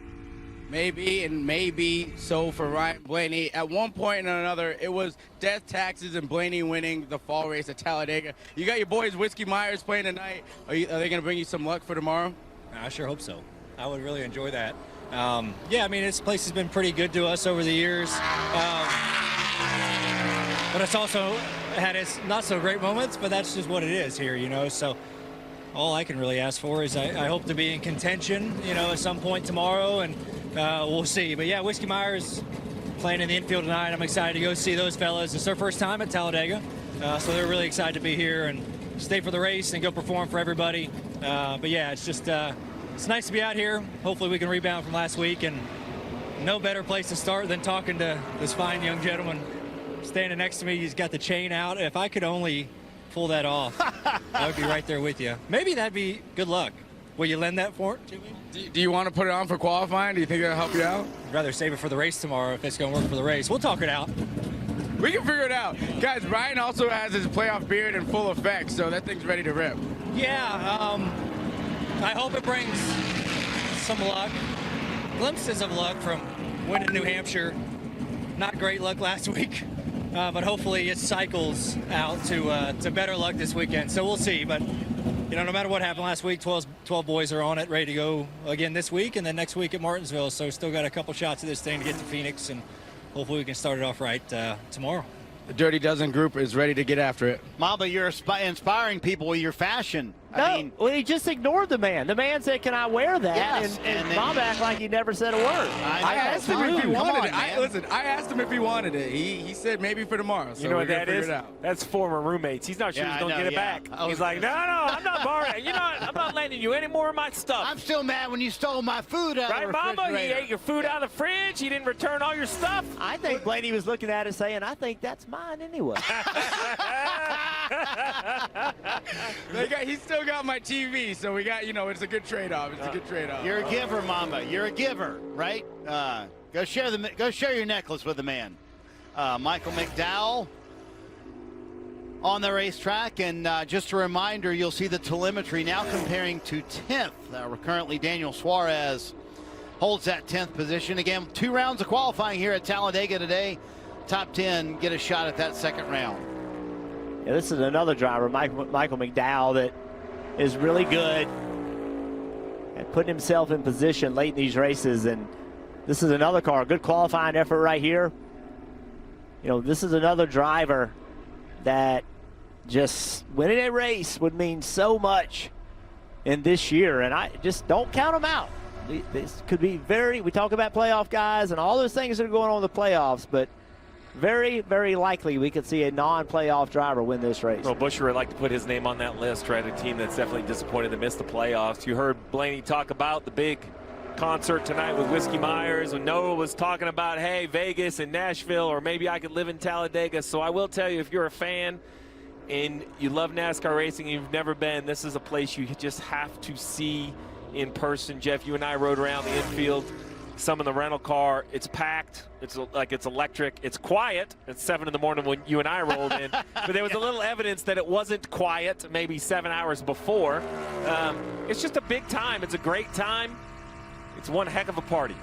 Maybe, and maybe so for Ryan Blaney. At one point or another, it was death, taxes, and Blaney winning the fall race at Talladega. You got your boys Whiskey Myers playing tonight. Are they going to bring you some luck for tomorrow? I sure hope so. I would really enjoy that. Yeah, I mean, this place has been pretty good to us over the years. But it's also had its not so great moments, but that's just what it is here, you know. So all I can really ask for is I hope to be in contention, you know, at some point tomorrow, and we'll see. But yeah, Whiskey Myers playing in the infield tonight. I'm excited to go see those fellas. It's their first time at Talladega, so they're really excited to be here and stay for the race and go perform for everybody. But yeah, it's just it's nice to be out here. Hopefully we can rebound from last week, and no better place to start than talking to this fine young gentleman standing next to me. He's got the chain out. If I could only pull that off, I would be right there with you. Maybe that'd be good luck. Will you lend that for it to me? Do you want to put it on for qualifying? Do you think that'll help you out? I'd rather save it for the race tomorrow if it's going to work for the race. We'll talk it out. We can figure it out. Guys, Ryan also has his playoff beard in full effect, so that thing's ready to rip. Yeah, I hope it brings some luck. Glimpses of luck from winning New Hampshire. Not great luck last week, but hopefully it cycles out to better luck this weekend. So we'll see. But, you know, no matter what happened last week, 12 boys are on it, ready to go again this week and then next week at Martinsville. So still got a couple shots of this thing to get to Phoenix, and hopefully we can start it off right tomorrow. The Dirty Dozen group is ready to get after it. Mamba, you're inspiring people with your fashion. I mean, well, he just ignored the man. The man said, "Can I wear that?" Yes, and Mamba acted like he never said a word. I asked him if he wanted it. I asked him if he wanted it. He said maybe for tomorrow. So you know what that is? It out. That's former roommates. He's not sure he's going to get it back. He's like, no, I'm not borrowing. You know what? I'm not lending you any more of my stuff. I'm still mad when you stole my food out of the refrigerator. Right, Mamba? He ate your food out of the fridge. He didn't return all your stuff. I think Blaney was looking at it saying, "I think that's mine anyway." He's still got my TV, so we got, you know, it's a good trade-off. It's a good trade-off. You're a giver, Mamba. You're a giver, right? Go share your necklace with the man. Michael McDowell on the racetrack, and just a reminder, you'll see the telemetry now comparing to 10th. Currently, Daniel Suarez holds that 10th position. Again, 2 rounds of qualifying here at Talladega today. Top 10 get a shot at that second round. Yeah, this is another driver, Michael McDowell, that is really good at putting himself in position late in these races. And this is another car, good qualifying effort right here. You know, this is another driver that just winning a race would mean so much in this year. And I just don't count them out. This could be we talk about playoff guys and all those things that are going on in the playoffs, but very, very likely we could see a non-playoff driver win this race. Well, Buscher would like to put his name on that list, right? A team that's definitely disappointed to miss the playoffs. You heard Blaney talk about the big concert tonight with Whiskey Myers, and Noah was talking about, hey, Vegas and Nashville, or maybe I could live in Talladega. So I will tell you, if you're a fan and you love NASCAR racing and you've never been, this is a place you just have to see in person. Jeff, you and I rode around the infield some in the rental car. It's packed. It's like it's electric. It's quiet. It's 7 in the morning when you and I rolled in. But there was a little evidence that it wasn't quiet maybe 7 hours before. It's just a big time. It's a great time. It's one heck of a party.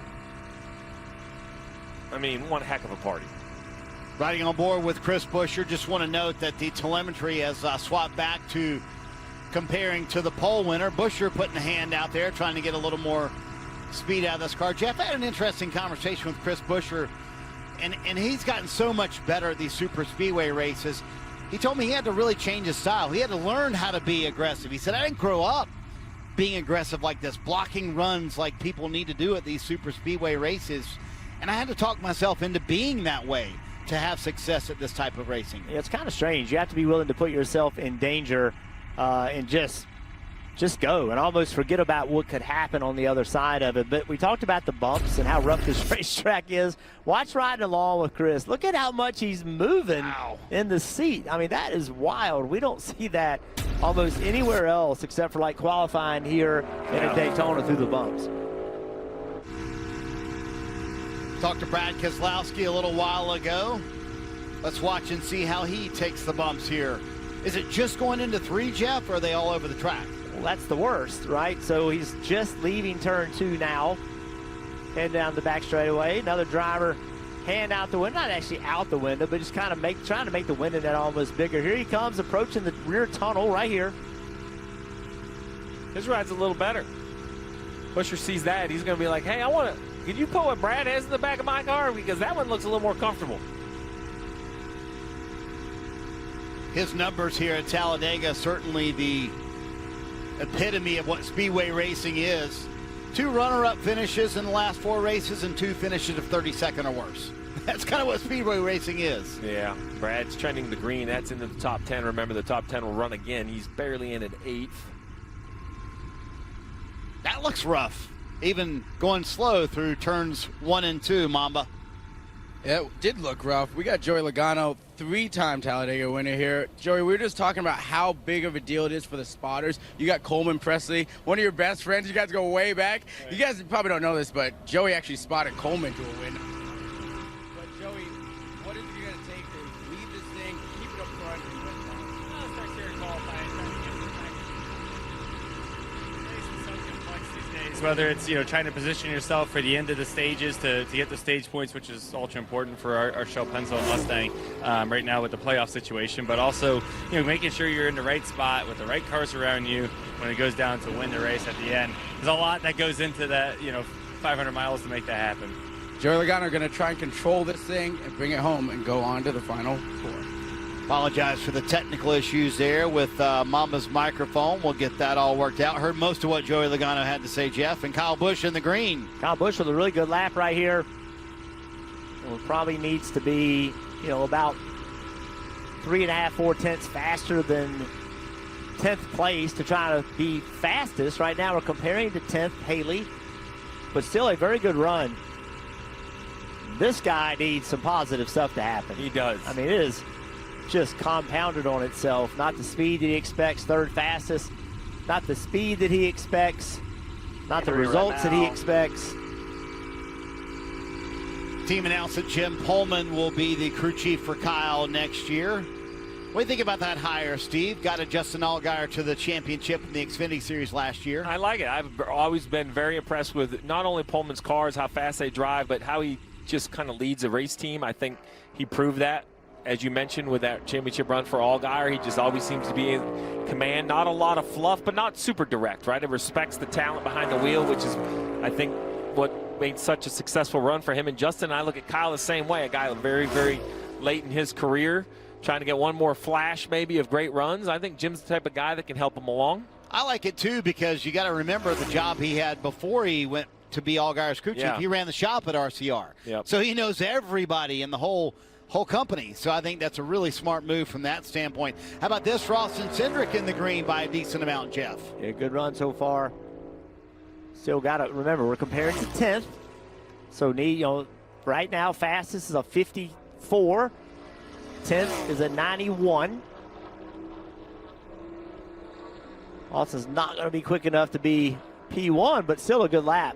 I mean, one heck of a party. Riding on board with Chris Buescher, just want to note that the telemetry has swapped back to comparing to the pole winner. Buescher putting a hand out there, trying to get a little more speed out of this car. Jeff, I had an interesting conversation with Chris Buescher, and he's gotten so much better at these super speedway races. He told me he had to really change his style. He had to learn how to be aggressive. He said, I didn't grow up being aggressive like this, blocking runs like people need to do at these super speedway races, and I had to talk myself into being that way to have success at this type of racing. Yeah, it's kind of strange. You have to be willing to put yourself in danger and just go and almost forget about what could happen on the other side of it. But we talked about the bumps and how rough this racetrack is. Watch riding along with Chris. Look at how much he's moving in the seat. I mean, that is wild. We don't see that almost anywhere else except for like qualifying here in Daytona through the bumps. Talked to Brad Keselowski a little while ago. Let's watch and see how he takes the bumps here. Is it just going into 3, Jeff, or are they all over the track? Well, that's the worst, right? So he's just leaving turn 2 now. Head down the back straightaway. Another driver hand out the window. Not actually out the window, but just kind of trying to make the window net almost bigger. Here he comes approaching the rear tunnel right here. His ride's a little better. Buescher sees that. He's going to be like, hey, can you put what Brad has in the back of my car? Because that one looks a little more comfortable. His numbers here at Talladega, certainly the epitome of what speedway racing is. 2 runner-up finishes in the last 4 races and 2 finishes of 32nd or worse. That's kind of what speedway racing is. Yeah, Brad's trending the green. That's into the top 10. Remember, the top 10 will run again. He's barely in at 8th. That looks rough. Even going slow through turns 1 and 2, Mamba. It did look rough. We got Joey Logano, 3-time Talladega winner here. Joey, we were just talking about how big of a deal it is for the spotters. You got Coleman Presley, one of your best friends. You guys go way back. You guys probably don't know this, but Joey actually spotted Coleman to a win. But Joey, what is it going to take to lead this thing, keep it up front, and win? Start sharing qualifying, trying to get it back. Racing's so complex these days. Whether it's trying to position yourself for the end of the stages to get the stage points, which is ultra important for our Shell Pencil and Mustang right now with the playoff situation, but also making sure you're in the right spot with the right cars around you when it goes down to win the race at the end. There's a lot that goes into that 500 miles to make that happen. Joey Logano are going to try and control this thing and bring it home and go on to the final 4. Apologize for the technical issues there with Mamba's microphone. We'll get that all worked out. Heard most of what Joey Logano had to say, Jeff. And Kyle Busch in the green. Kyle Busch with a really good lap right here. Well, probably needs to be, about 3.5, 4 tenths faster than 10th place to try to be fastest. Right now we're comparing to 10th Haley, but still a very good run. This guy needs some positive stuff to happen. He does. I mean, it is just compounded on itself. Not the speed that he expects, 3rd fastest. Not the speed that he expects. Not the results that he expects. Team announced that Jim Pullman will be the crew chief for Kyle next year. What do you think about that hire, Steve? Got a Justin Allgaier to the championship in the Xfinity Series last year. I like it. I've always been very impressed with not only Pullman's cars, how fast they drive, but how he just kind of leads a race team. I think he proved that, as you mentioned, with that championship run for Allgaier. He just always seems to be in command. Not a lot of fluff, but not super direct, right? It respects the talent behind the wheel, which is, I think, what made such a successful run for him. And Justin, I look at Kyle the same way, a guy very, very late in his career, trying to get one more flash maybe of great runs. I think Jim's the type of guy that can help him along. I like it too, because you got to remember the job he had before he went to be Allgaier's crew chief. Yeah. He ran the shop at RCR. Yep. So he knows everybody in the whole company. So I think that's a really smart move from that standpoint. How about this? Ross and Cindric in the green by a decent amount, Jeff. Yeah, good run so far. Still got to remember, we're comparing to 10th. So right now fastest is a 54. 10th is a 91. Austin's not going to be quick enough to be P1, but still a good lap.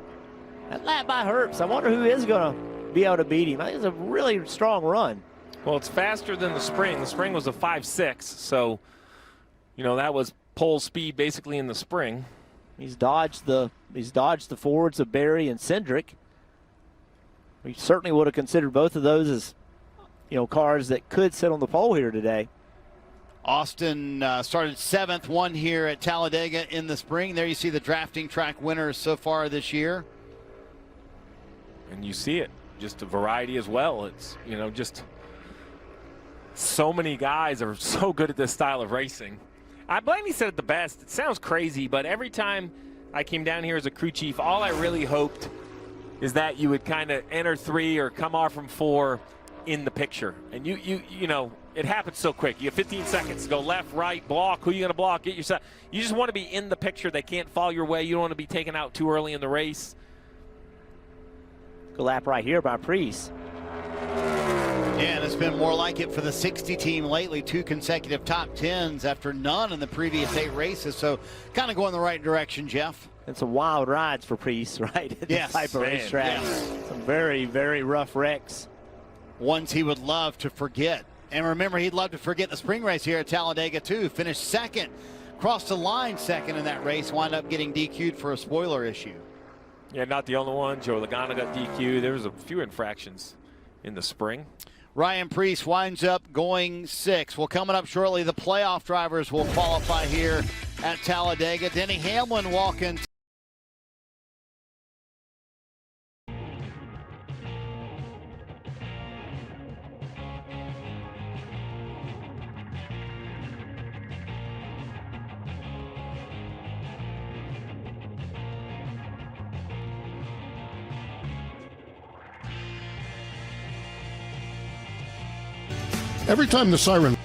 That lap by Herbst, I wonder who is going to be able to beat him. I think it's a really strong run. Well, it's faster than the spring. The spring was a 5.6, so, you know, that was pole speed basically in the spring. He's dodged the forwards of Barry and Cindric. We certainly would have considered both of those as, you know, cars that could sit on the pole here today. Austin started 7th, won here at Talladega in the spring. There you see the drafting track winners so far this year. And you see it, just a variety as well. It's, you know, just so many guys are so good at this style of racing. Blaney said it the best. It sounds crazy, but every time I came down here as a crew chief, all I really hoped is that you would kind of enter 3 or come off from 4 in the picture. And you know, it happens so quick. You have 15 seconds to go left, right, block. Who are you going to block? Get yourself. You just want to be in the picture. They can't fall your way. You don't want to be taken out too early in the race. Good lap right here by Priest. Yeah, and it's been more like it for the 60 team lately. 2 consecutive top 10s after none in the previous 8 races. So kind of going the right direction, Jeff. And some wild rides for Priest, right? Yes, this type of racetrack. Yes. Some very, very rough wrecks. Ones he would love to forget. And remember, he'd love to forget the spring race here at Talladega, too. Finished 2nd, crossed the line 2nd in that race, wound up getting DQ'd for a spoiler issue. Yeah, not the only one. Joe Logano got DQ'd. There was a few infractions in the spring. Ryan Preece winds up going 6th. Well, coming up shortly, the playoff drivers will qualify here at Talladega. Denny Hamlin walking. Every time the siren.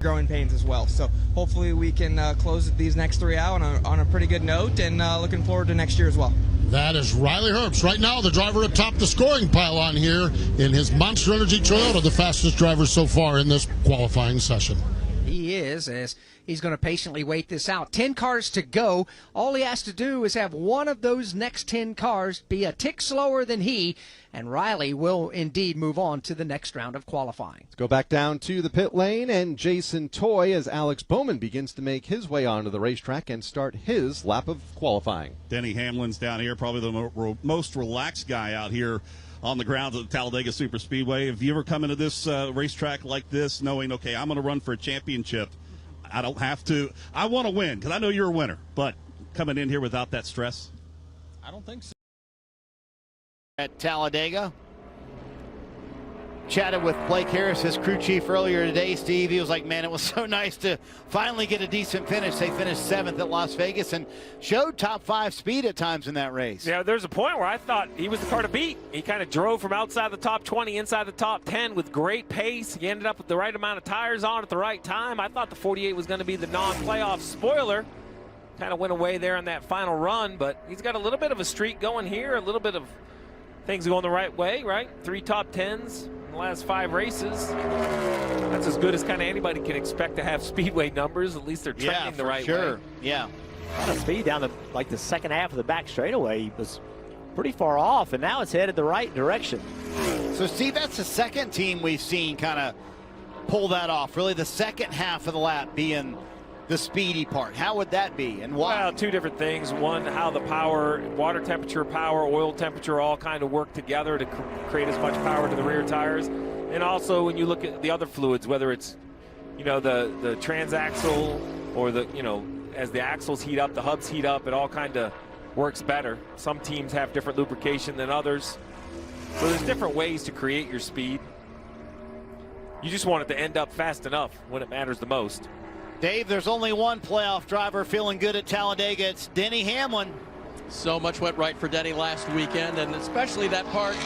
Growing pains as well. So hopefully we can close these next 3 out on a pretty good note, and looking forward to next year as well. That is Riley Herbst. Right now, the driver atop the scoring pylon here in his Monster Energy Toyota, the fastest driver so far in this qualifying session. He is, as he's going to patiently wait this out. 10 cars to go. All he has to do is have one of those next 10 cars be a tick slower than he, and Riley will indeed move on to the next round of qualifying. Let's go back down to the pit lane and Jason Toy as Alex Bowman begins to make his way onto the racetrack and start his lap of qualifying. Denny Hamlin's down here, probably the most relaxed guy out here on the grounds of the Talladega Superspeedway. Have you ever come into this racetrack like this knowing, okay, I'm going to run for a championship? I don't have to. I want to win because I know you're a winner, but coming in here without that stress? I don't think so. At Talladega. Chatted with Blake Harris, his crew chief, earlier today, Steve. He was like, man, it was so nice to finally get a decent finish. They finished 7th at Las Vegas and showed top 5 speed at times in that race. Yeah, there's a point where I thought he was the car to beat. He kind of drove from outside the top 20, inside the top 10 with great pace. He ended up with the right amount of tires on at the right time. I thought the 48 was going to be the non-playoff spoiler. Kind of went away there on that final run, but he's got a little bit of a streak going here, a little bit of things going the right way, right? 3 top 10s in the last 5 races. That's as good as kind of anybody can expect to have speedway numbers. At least they're trending the right way. Yeah. A lot of speed down the second half of the back straightaway was pretty far off, and now it's headed the right direction. So, Steve, that's the second team we've seen kind of pull that off. Really, the second half of the lap being the speedy part. How would that be, and why? Well, 2 different things. One, how the power, water temperature, power, oil temperature all kind of work together to create as much power to the rear tires. And also when you look at the other fluids, whether it's, you know, the transaxle or the, you know, as the axles heat up, the hubs heat up, it all kind of works better. Some teams have different lubrication than others. So there's different ways to create your speed. You just want it to end up fast enough when it matters the most. Dave, there's only one playoff driver feeling good at Talladega. It's Denny Hamlin. So much went right for Denny last weekend, and especially that part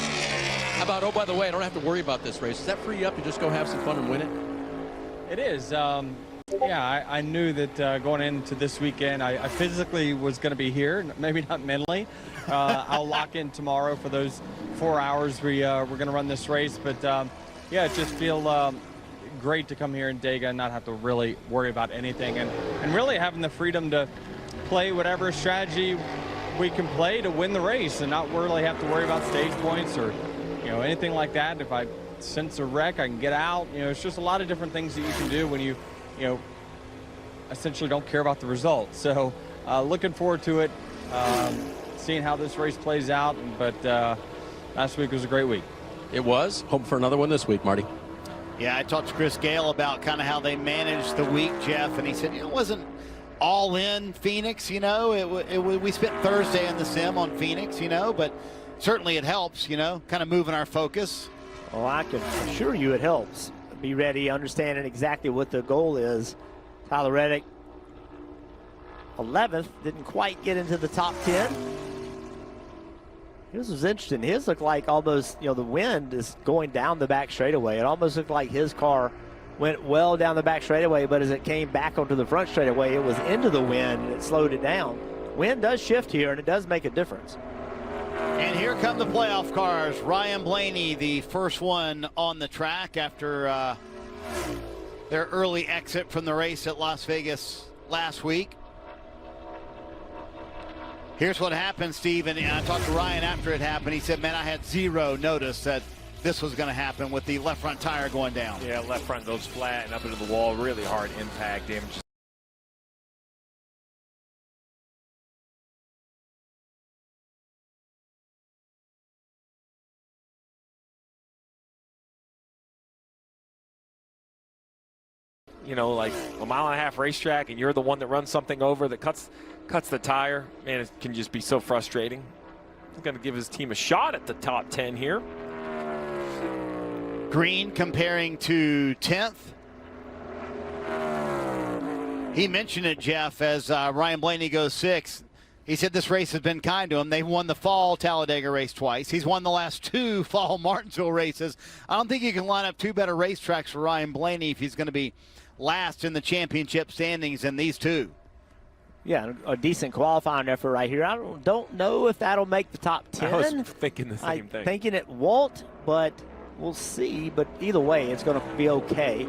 about, oh, by the way, I don't have to worry about this race. Does that free you up to just go have some fun and win it? It is. Yeah, I knew that going into this weekend, I physically was going to be here, maybe not mentally. I'll lock in tomorrow for those 4 hours we're going to run this race. But, yeah, it just feel great to come here in Dega and not have to really worry about anything. And really having the freedom to play whatever strategy we can play to win the race and not really have to worry about stage points or, you know, anything like that. If I sense a wreck, I can get out. You know, it's just a lot of different things that you can do when you know, essentially don't care about the result. So looking forward to it, seeing how this race plays out. But last week was a great week. It was. Hope for another one this week, Marty. Yeah, I talked to Chris Gale about kind of how they managed the week, Jeff, and he said, you know, it wasn't all in Phoenix, you know. We spent Thursday in the sim on Phoenix, you know, but certainly it helps, you know, kind of moving our focus. Well, I can assure you it helps. Be ready, understanding exactly what the goal is. Tyler Reddick, 11th, didn't quite get into the top 10. This was interesting. His looked like almost, you know, the wind is going down the back straightaway. It almost looked like his car went well down the back straightaway, but as it came back onto the front straightaway, it was into the wind and it slowed it down. Wind does shift here, and it does make a difference. And here come the playoff cars. Ryan Blaney, the first one on the track after their early exit from the race at Las Vegas last week. Here's what happened, Steve, and I talked to Ryan after it happened. He said, man, I had zero notice that this was going to happen with the left front tire going down. Yeah, left front goes flat and up into the wall. Really hard impact damage. You know, like a mile-and-a-half racetrack, and you're the one that runs something over that cuts the tire. Man, it can just be so frustrating. He's going to give his team a shot at the top 10 here. Green comparing to 10th. He mentioned it, Jeff, as Ryan Blaney goes 6th. He said this race has been kind to him. They've won the fall Talladega race twice. He's won the last 2 fall Martinsville races. I don't think you can line up 2 better racetracks for Ryan Blaney if he's going to be last in the championship standings than these 2. Yeah, a decent qualifying effort right here. I don't know if that'll make the top 10. I was thinking the same thing. Thinking it won't, but we'll see. But either way, it's going to be okay.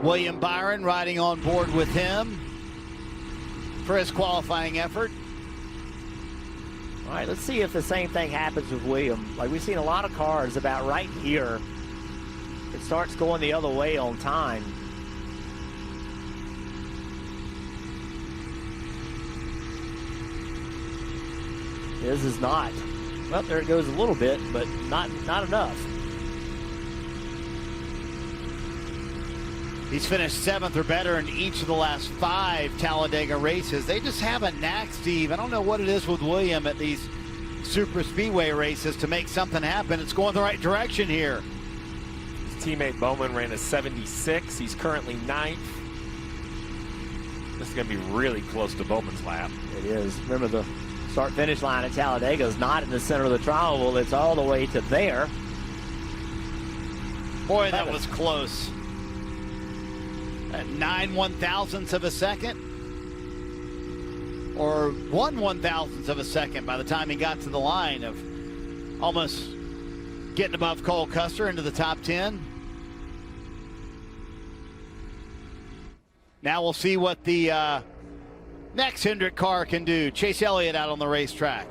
William Byron riding on board with him for his qualifying effort. All right, let's see if the same thing happens with William. Like, we've seen a lot of cars about right here. It starts going the other way on time. His is not. Well, there it goes a little bit, but not enough. He's finished 7th or better in each of the last 5 Talladega races. They just have a knack, Steve. I don't know what it is with William at these super speedway races to make something happen. It's going the right direction here. His teammate Bowman ran a 76. He's currently 9th. This is going to be really close to Bowman's lap. It is. Remember, the start-finish line at Talladega is not in the center of the triangle. It's all the way to there. Boy, that was close. At 9 1/1000ths of a second. Or 1 1/1000th of a second by the time he got to the line of almost getting above Cole Custer into the top 10. Now we'll see what the next Hendrick car can do. Chase Elliott out on the racetrack.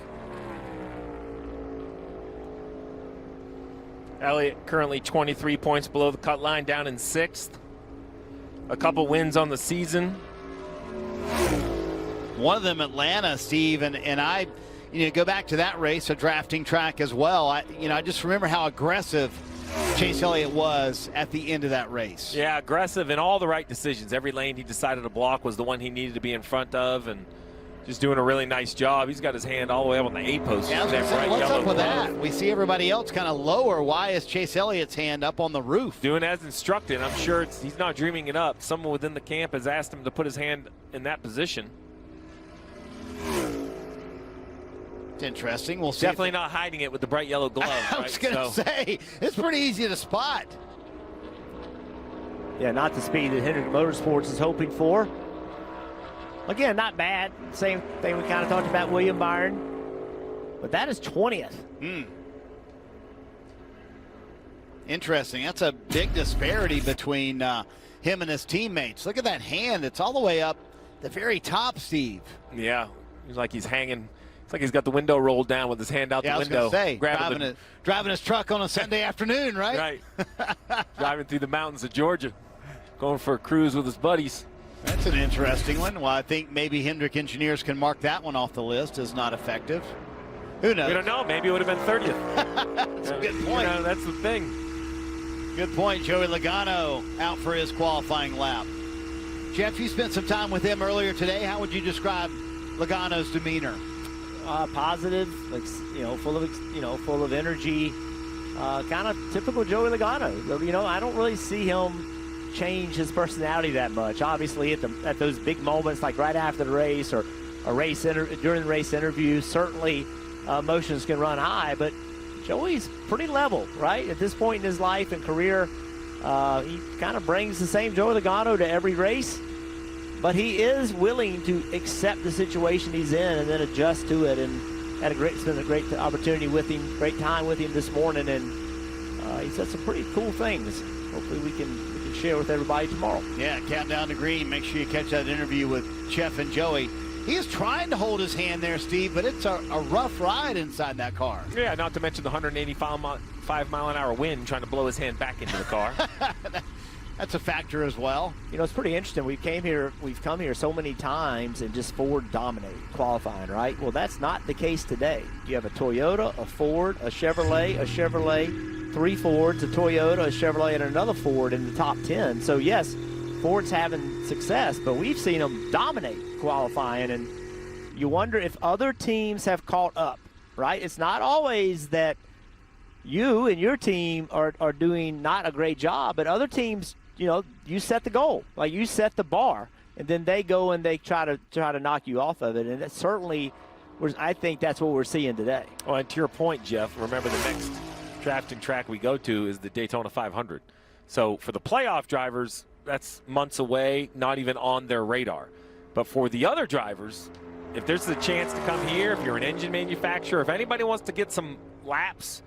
Elliott currently 23 points below the cut line, down in 6th. A couple wins on the season. One of them Atlanta, Steve, and I, go back to that race, a drafting track as well. I just remember how aggressive Chase Elliott was at the end of that race. Yeah, aggressive in all the right decisions. Every lane he decided to block was the one he needed to be in front of, and just doing a really nice job. He's got his hand all the way up on the A post. Yeah, what's up with that? We see everybody else kind of lower. Why is Chase Elliott's hand up on the roof? Doing as instructed. I'm sure he's not dreaming it up. Someone within the camp has asked him to put his hand in that position. It's interesting. We'll see. Definitely not hiding it with the bright yellow glove. I was going to say, it's pretty easy to spot. Yeah, not the speed that Hendrick Motorsports is hoping for. Again, not bad. Same thing we kind of talked about William Byron. But that is 20th. Interesting. That's a big disparity between him and his teammates. Look at that hand. It's all the way up the very top, Steve. Yeah. He's like he's hanging. It's like he's got the window rolled down with his hand out the window. I was going to say, driving his truck on a Sunday afternoon, right? Right. Driving through the mountains of Georgia. Going for a cruise with his buddies. That's an interesting one. Well, I think maybe Hendrick Engineers can mark that one off the list as not effective. Who knows? We don't know. Maybe it would have been 30th. That's a good point. That's the thing. Good point. Joey Logano out for his qualifying lap. Jeff, you spent some time with him earlier today. How would you describe Logano's demeanor? Positive, full of energy. Kind of typical Joey Logano. I don't really see him change his personality that much. Obviously, at those big moments, like right after the race or during the race interview, certainly emotions can run high. But Joey's pretty level, right? At this point in his life and career, he kind of brings the same Joey Logano to every race. But he is willing to accept the situation he's in and then adjust to it. And spent a great opportunity with him, great time with him this morning, and he said some pretty cool things. Hopefully we can share with everybody tomorrow. Yeah, countdown to green. Make sure you catch that interview with Jeff and Joey. He is trying to hold his hand there, Steve, but it's a rough ride inside that car. Yeah, not to mention the 185-mile-an-hour wind trying to blow his hand back into the car. That's a factor as well. It's pretty interesting. We've come here so many times and just Ford dominated qualifying, right? Well, that's not the case today. You have a Toyota, a Ford, a Chevrolet, 3 Fords, a Toyota, a Chevrolet, and another Ford in the top 10. So, yes, Ford's having success, but we've seen them dominate qualifying, and you wonder if other teams have caught up, right? It's not always that you and your team are doing not a great job, but other teams, you set the goal, like you set the bar, and then they go and they try to knock you off of it, and it certainly, I think that's what we're seeing today. Well, and to your point, Jeff, remember the next drafting track we go to is the Daytona 500. So for the playoff drivers, that's months away, not even on their radar. But for the other drivers, if there's a chance to come here, if you're an engine manufacturer, if anybody wants to get some laps,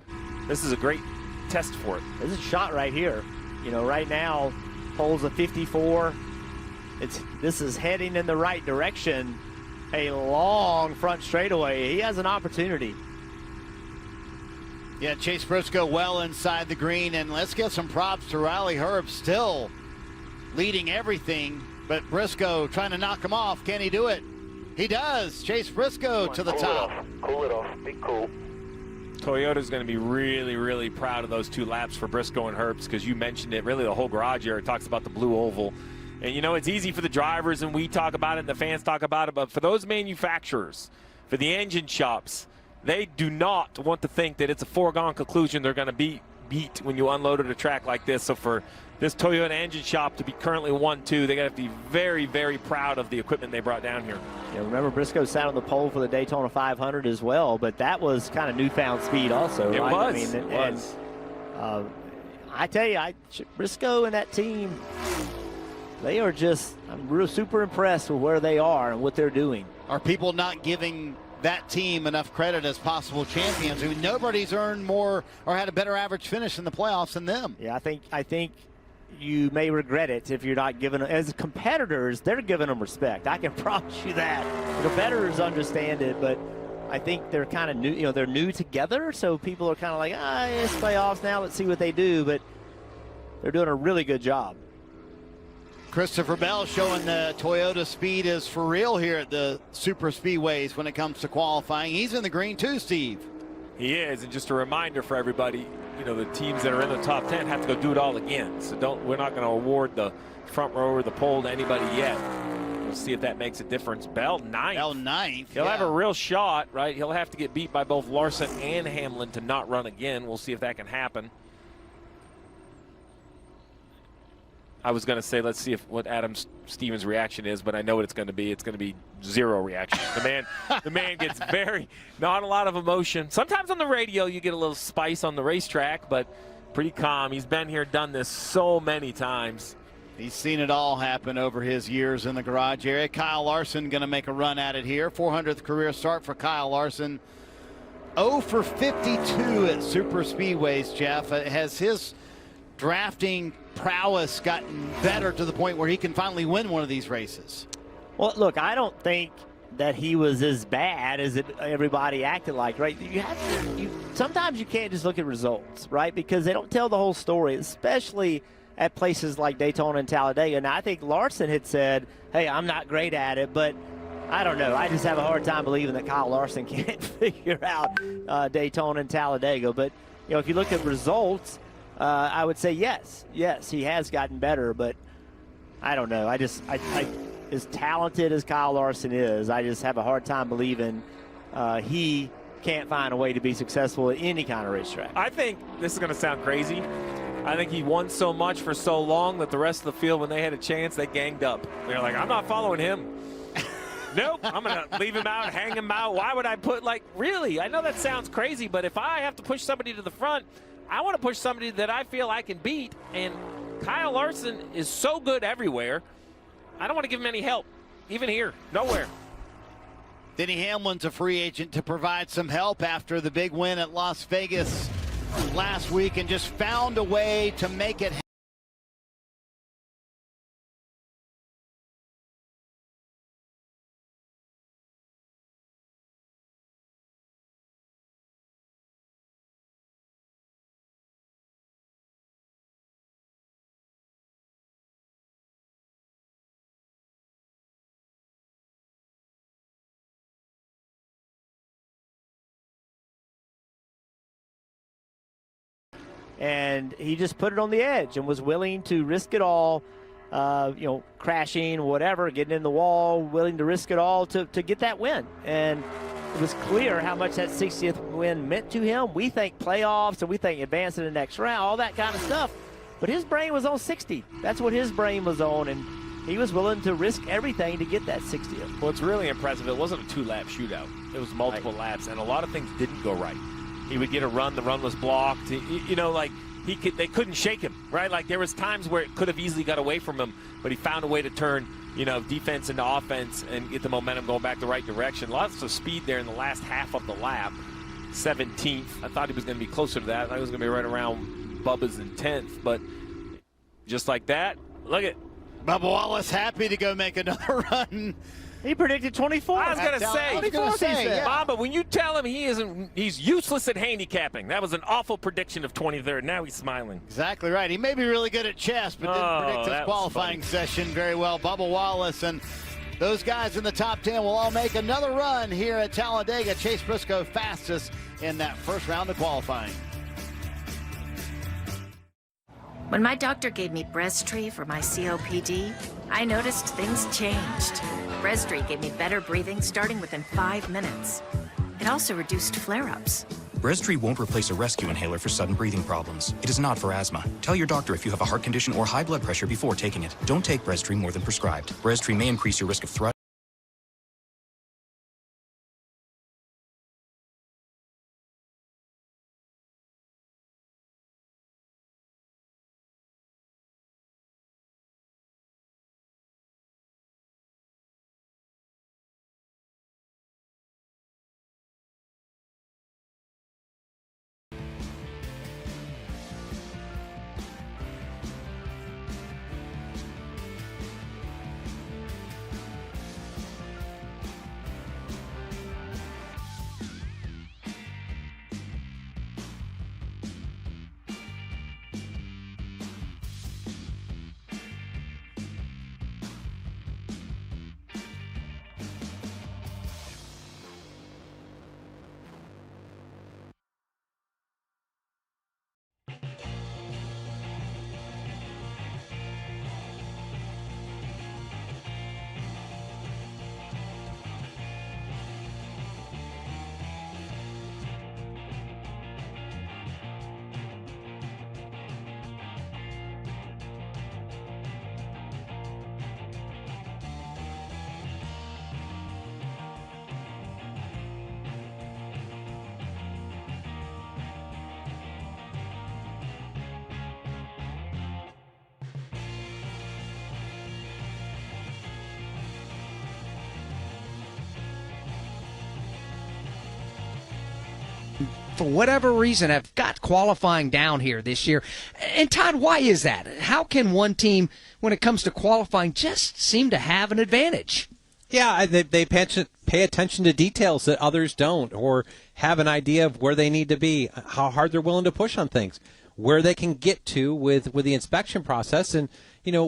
this is a great test for it. This is a shot right here. Right now, holes of 54. This is heading in the right direction. A long front straightaway. He has an opportunity. Yeah, Chase Briscoe well inside the green, and let's get some props to Riley Herb, still leading everything, but Briscoe trying to knock him off. Can he do it? He does. Chase Briscoe to the top. Cool it off. Be cool. Toyota's going to be really, really proud of those 2 laps for Briscoe and Herbst, because you mentioned it. Really, the whole garage area talks about the blue oval. And, you know, it's easy for the drivers, and we talk about it, and the fans talk about it, but for those manufacturers, for the engine shops, they do not want to think that it's a foregone conclusion they're going to be beat when you unload at a track like this. So for this Toyota engine shop to be currently 1-2, they got to be very, very proud of the equipment they brought down here. Yeah, remember Briscoe sat on the pole for the Daytona 500 as well, but that was kind of newfound speed also. It right? was. I mean, it was. I tell you, Briscoe and that team, they are just, I'm real super impressed with where they are and what they're doing. Are people not giving that team enough credit as possible champions? I mean, nobody's earned more or had a better average finish in the playoffs than them. Yeah, I think you may regret it if you're not giving, as competitors, they're giving them respect. I can promise you that. The competitors understand it, but I think they're kind of new, you know, they're new together, so people are kind of like, it's playoffs now, let's see what they do, but they're doing a really good job. Christopher Bell showing the Toyota speed is for real here at the super speedways when it comes to qualifying. He's in the green too, Steve. He is, and just a reminder for everybody, you know, the teams that are in the top 10 have to go do it all again. So we're not going to award the front row or the pole to anybody yet. We'll see if that makes a difference. Bell ninth. He'll have a real shot, right? He'll have to get beat by both Larson and Hamlin to not run again. We'll see if that can happen. I was going to say, let's see what Adam Stevens' reaction is, but I know what it's going to be. It's going to be zero reaction. The man gets not a lot of emotion. Sometimes on the radio you get a little spice on the racetrack, but pretty calm. He's been here, done this so many times. He's seen it all happen over his years in the garage area. Kyle Larson going to make a run at it here. 400th career start for Kyle Larson. 0 for 52 at super speedways, Jeff. Has his drafting prowess gotten better to the point where he can finally win one of these races? Well, look, I don't think that he was as bad as everybody acted like, right? Sometimes you can't just look at results, right? Because they don't tell the whole story, especially at places like Daytona and Talladega. Now, I think Larson had said, hey, I'm not great at it, but I don't know. I just have a hard time believing that Kyle Larson can't figure out Daytona and Talladega. But, you know, if you look at results, I would say yes, he has gotten better, but I don't know. As talented as Kyle Larson is, I just have a hard time believing he can't find a way to be successful at any kind of racetrack. I think this is going to sound crazy. I think he won so much for so long that the rest of the field, when they had a chance, they ganged up. They're like, I'm not following him. Nope, I'm going to leave him out, hang him out. Why would I put, really? I know that sounds crazy, but if I have to push somebody to the front, I want to push somebody that I feel I can beat, and Kyle Larson is so good everywhere. I don't want to give him any help, even here, nowhere. Denny Hamlin's a free agent to provide some help after the big win at Las Vegas last week and just found a way to make it happen. And he just put it on the edge and was willing to risk it all, crashing, whatever, getting in the wall, willing to risk it all to get that win. And it was clear how much that 60th win meant to him. We think playoffs and we think advancing to the next round, all that kind of stuff. But his brain was on 60. That's what his brain was on, and he was willing to risk everything to get that 60th. Well, it's really impressive. It wasn't a 2-lap shootout. It was multiple laps, and a lot of things didn't go right. He would get a run, the run was blocked. They couldn't shake him, right? There was times where it could have easily got away from him, but he found a way to turn, defense into offense and get the momentum going back the right direction. Lots of speed there in the last half of the lap. 17th. I thought he was going to be closer to that. I thought he was going to be right around Bubba's in 10th, but just like that, look at Bubba Wallace happy to go make another run. He predicted 24. I was going to say, yeah. Mamba, when you tell him he's useless at handicapping, that was an awful prediction of 23rd. Now he's smiling. Exactly right. He may be really good at chess, but didn't predict his qualifying session very well. Bubba Wallace and those guys in the top 10 will all make another run here at Talladega. Chase Briscoe fastest in that first round of qualifying. When my doctor gave me Breztri for my COPD, I noticed things changed. Breztri gave me better breathing starting within 5 minutes. It also reduced flare-ups. Breztri won't replace a rescue inhaler for sudden breathing problems. It is not for asthma. Tell your doctor if you have a heart condition or high blood pressure before taking it. Don't take Breztri more than prescribed. Breztri may increase your risk of thrush. For whatever reason, have got qualifying down here this year. And Todd, why is that? How can one team, when it comes to qualifying, just seem to have an advantage? Yeah, they pay attention to details that others don't, or have an idea of where they need to be, how hard they're willing to push on things, where they can get to with the inspection process. And,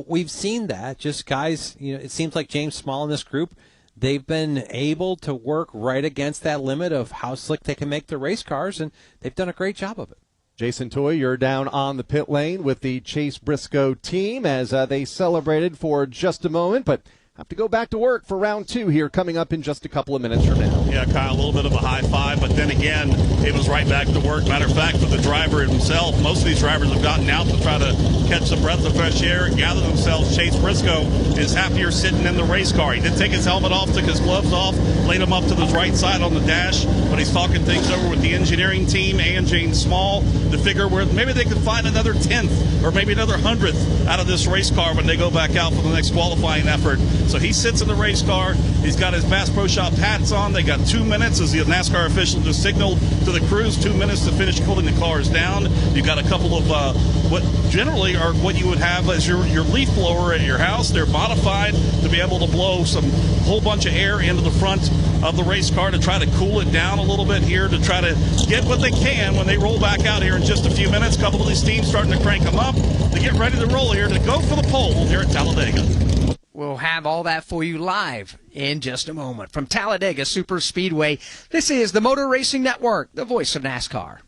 we've seen that. Just guys, it seems like James Small in this group, they've been able to work right against that limit of how slick they can make their race cars, and they've done a great job of it. Jason Toy, you're down on the pit lane with the Chase Briscoe team as they celebrated for just a moment, but have to go back to work for round 2 here coming up in just a couple of minutes from now. Yeah, Kyle, a little bit of a high five, but then again, it was right back to work. Matter of fact, for the driver himself, most of these drivers have gotten out to try to catch a breath of fresh air and gather themselves. Chase Briscoe is happier sitting in the race car. He did take his helmet off, took his gloves off, laid him up to the right side on the dash, but he's talking things over with the engineering team and James Small to figure where maybe they could find another 10th or maybe another 100th out of this race car when they go back out for the next qualifying effort. So he sits in the race car. He's got his Bass Pro Shop hats on. They got 2 minutes, as the NASCAR official just signaled to the crews, 2 minutes to finish cooling the cars down. You've got a couple of what generally are what you would have as your leaf blower at your house. They're modified to be able to blow some whole bunch of air into the front of the race car to try to cool it down a little bit here, to try to get what they can when they roll back out here in just a few minutes. A couple of these teams starting to crank them up to get ready to roll here to go for the pole here at Talladega. We'll have all that for you live in just a moment. From Talladega Super Speedway, this is the Motor Racing Network, the voice of NASCAR.